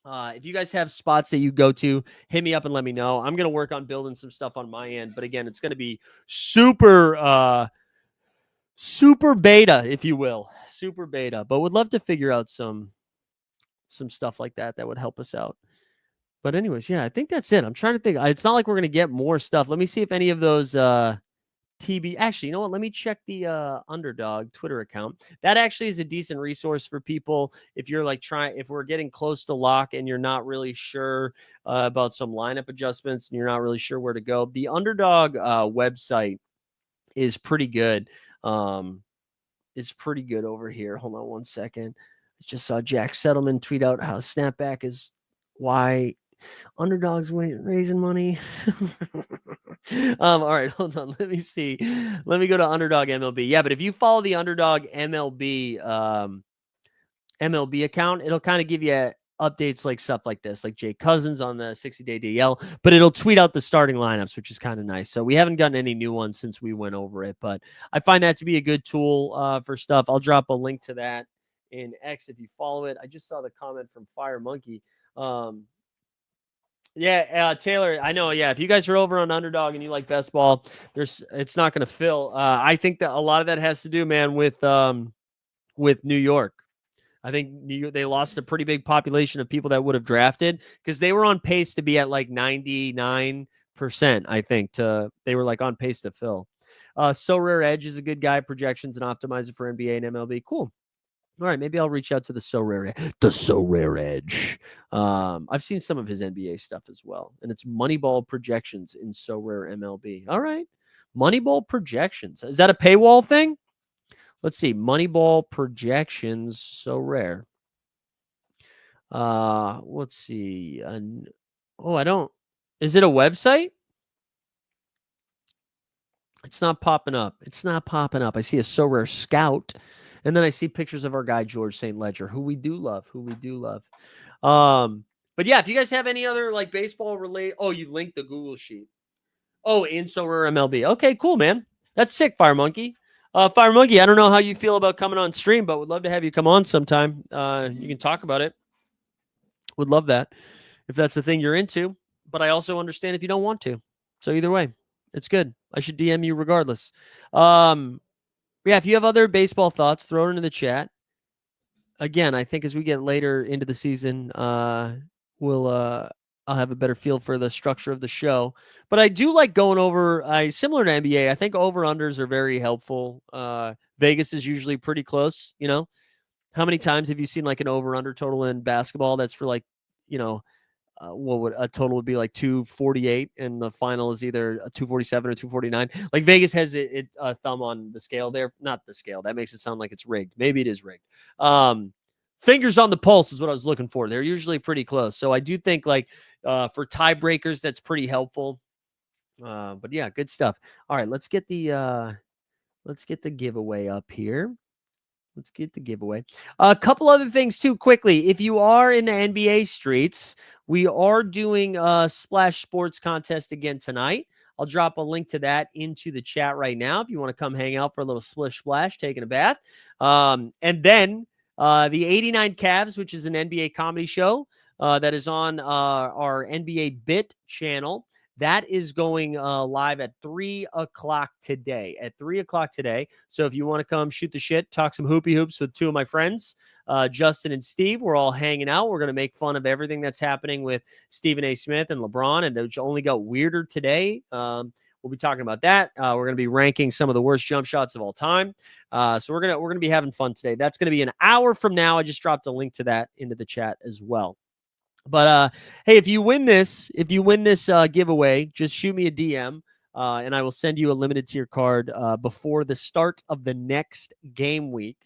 if you guys have spots that you go to, hit me up and let me know. I'm going to work on building some stuff on my end. But again, it's going to be super beta, if you will. Super beta. But would love to figure out some stuff like that would help us out. But anyways, yeah, I think that's it. I'm trying to think. It's not like we're going to get more stuff. Let me see if any of those actually, you know what? Let me check the Underdog Twitter account. That actually is a decent resource for people if you're like if we're getting close to lock and you're not really sure about some lineup adjustments and you're not really sure where to go. The Underdog website is pretty good. It's pretty good over here. Hold on one second. I just saw Jack Settleman tweet out how snapback is why Underdog's raising money. All right, hold on. Let me see. Let me go to Underdog MLB. Yeah, but if you follow the Underdog MLB MLB account, it'll kind of give you updates like stuff like this, like Jake Cousins on the 60-day DL, but it'll tweet out the starting lineups, which is kind of nice. So we haven't gotten any new ones since we went over it, but I find that to be a good tool for stuff. I'll drop a link to that in X if you follow it. I just saw the comment from Fire Monkey. Yeah, Taylor, I know. Yeah, if you guys are over on Underdog and you like best ball, it's not going to fill. I think that a lot of that has to do, man, with New York. I think they lost a pretty big population of people that would have drafted because they were on pace to be at like 99%. I think they were like on pace to fill. Sorare Edge is a good guy. Projections and optimizer for NBA and MLB. Cool. All right, maybe I'll reach out to the Sorare Edge. I've seen some of his NBA stuff as well, and it's Moneyball projections in Sorare MLB. All right, Moneyball projections. Is that a paywall thing? Let's see. Moneyball projections. So rare. Let's see. I don't. Is it a website? It's not popping up. It's not popping up. I see a So Rare Scout, and then I see pictures of our guy George St. Ledger, who we do love. But yeah, if you guys have any other like baseball related, you linked the Google sheet. Oh, in So Rare MLB. Okay, cool, man. That's sick, Fire Monkey. Fire Monkey, I don't know how you feel about coming on stream, but would love to have you come on sometime. You can talk about it. Would love that if that's the thing you're into. But I also understand if you don't want to. So either way, it's good. I should DM you regardless. Yeah, if you have other baseball thoughts, throw it into the chat. Again, I think as we get later into the season, I'll have a better feel for the structure of the show. But I do like going over similar to NBA. I think over-unders are very helpful. Vegas is usually pretty close, you know. How many times have you seen like an over-under total in basketball that's for like, you know, what would a total would be like 248 and the final is either a 247 or 249. Like Vegas has a thumb on the scale there. Not the scale. That makes it sound like it's rigged. Maybe it is rigged. Fingers on the pulse is what I was looking for. They're usually pretty close. So I do think like for tiebreakers, that's pretty helpful. But yeah, good stuff. All right, let's get the giveaway up here. Let's get the giveaway. A couple other things too, quickly. If you are in the NBA streets, we are doing a Splash Sports contest again tonight. I'll drop a link to that into the chat right now if you want to come hang out for a little splish splash, taking a bath. And then the 89 Cavs, which is an NBA comedy show that is on our NBA Bit channel. That is going live at 3 o'clock today. So if you want to come shoot the shit, talk some hoopy hoops with two of my friends, Justin and Steve, we're all hanging out. We're going to make fun of everything that's happening with Stephen A. Smith and LeBron, and they only got weirder today. We'll be talking about that. We're going to be ranking some of the worst jump shots of all time. So we're gonna be having fun today. That's going to be an hour from now. I just dropped a link to that into the chat as well. But hey, if you win this giveaway, just shoot me a DM, and I will send you a limited tier card before the start of the next game week.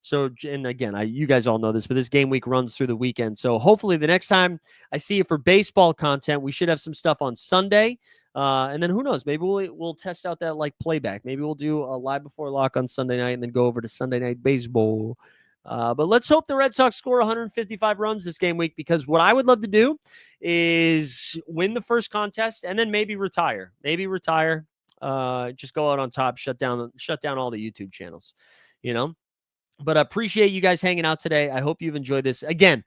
So, and again, you guys all know this, but this game week runs through the weekend. So hopefully the next time I see you for baseball content, we should have some stuff on Sunday. And then who knows? Maybe we'll test out that like playback. Maybe we'll do a live before lock on Sunday night and then go over to Sunday Night Baseball. But let's hope the Red Sox score 155 runs this game week, because what I would love to do is win the first contest and then maybe retire. Just go out on top, shut down all the YouTube channels, you know. But I appreciate you guys hanging out today. I hope you've enjoyed this. Again,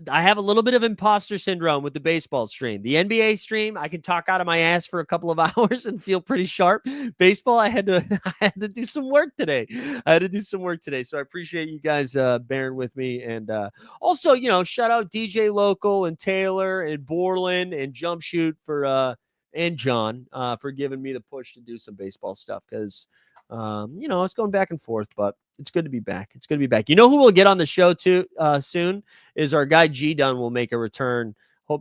I have a little bit of imposter syndrome with the baseball stream. The NBA stream, I can talk out of my ass for a couple of hours and feel pretty sharp. Baseball, I had to do some work today. So I appreciate you guys bearing with me. And also, you know, shout out DJ Local and Taylor and Borland and Jump Shoot and John for giving me the push to do some baseball stuff, because you know, it's going back and forth, but it's good to be back. You know who will get on the show too soon is our guy G Dunn will make a return.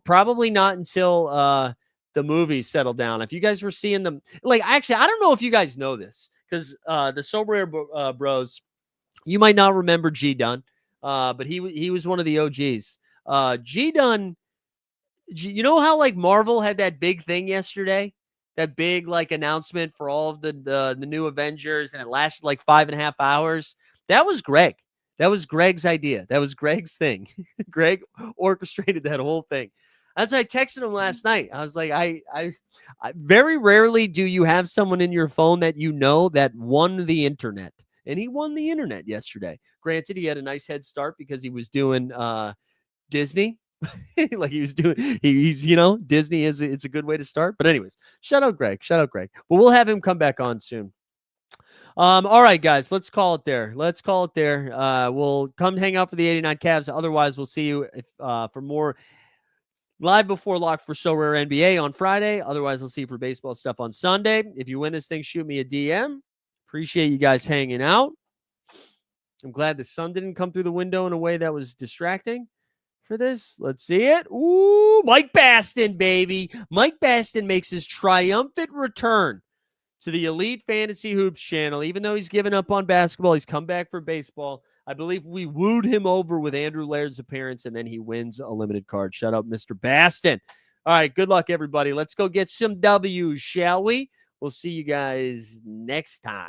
Probably not until the movies settle down. If you guys were seeing them, like, actually, I don't know if you guys know this, because the Sober Bros, you might not remember G Dunn, but he was one of the OGs. G Dunn, you know how like Marvel had that big thing yesterday? That big like announcement for all of the new Avengers, and it lasted like 5.5 hours. That was Greg. That was Greg's idea. That was Greg's thing. Greg orchestrated that whole thing. That's why I texted him last night. I was like, I very rarely do you have someone in your phone that you know that won the internet. And he won the internet yesterday. Granted, he had a nice head start because he was doing Disney. like he was doing. He's Disney it's a good way to start. But anyways, shout out Greg. But we'll have him come back on soon. All right, guys, let's call it there. We'll come hang out for the 89 Cavs. Otherwise, we'll see you for more live before lock for Sorare NBA on Friday. Otherwise, we'll see you for baseball stuff on Sunday. If you win this thing, shoot me a DM. Appreciate you guys hanging out. I'm glad the sun didn't come through the window in a way that was distracting for this. Let's see it. Ooh, Mike Baston, baby. Mike Baston makes his triumphant return to the Elite Fantasy Hoops channel. Even though he's given up on basketball, he's come back for baseball. I believe we wooed him over with Andrew Laird's appearance, and then he wins a limited card. Shut up, Mr. Baston. All right, good luck, everybody. Let's go get some W's, shall we? We'll see you guys next time.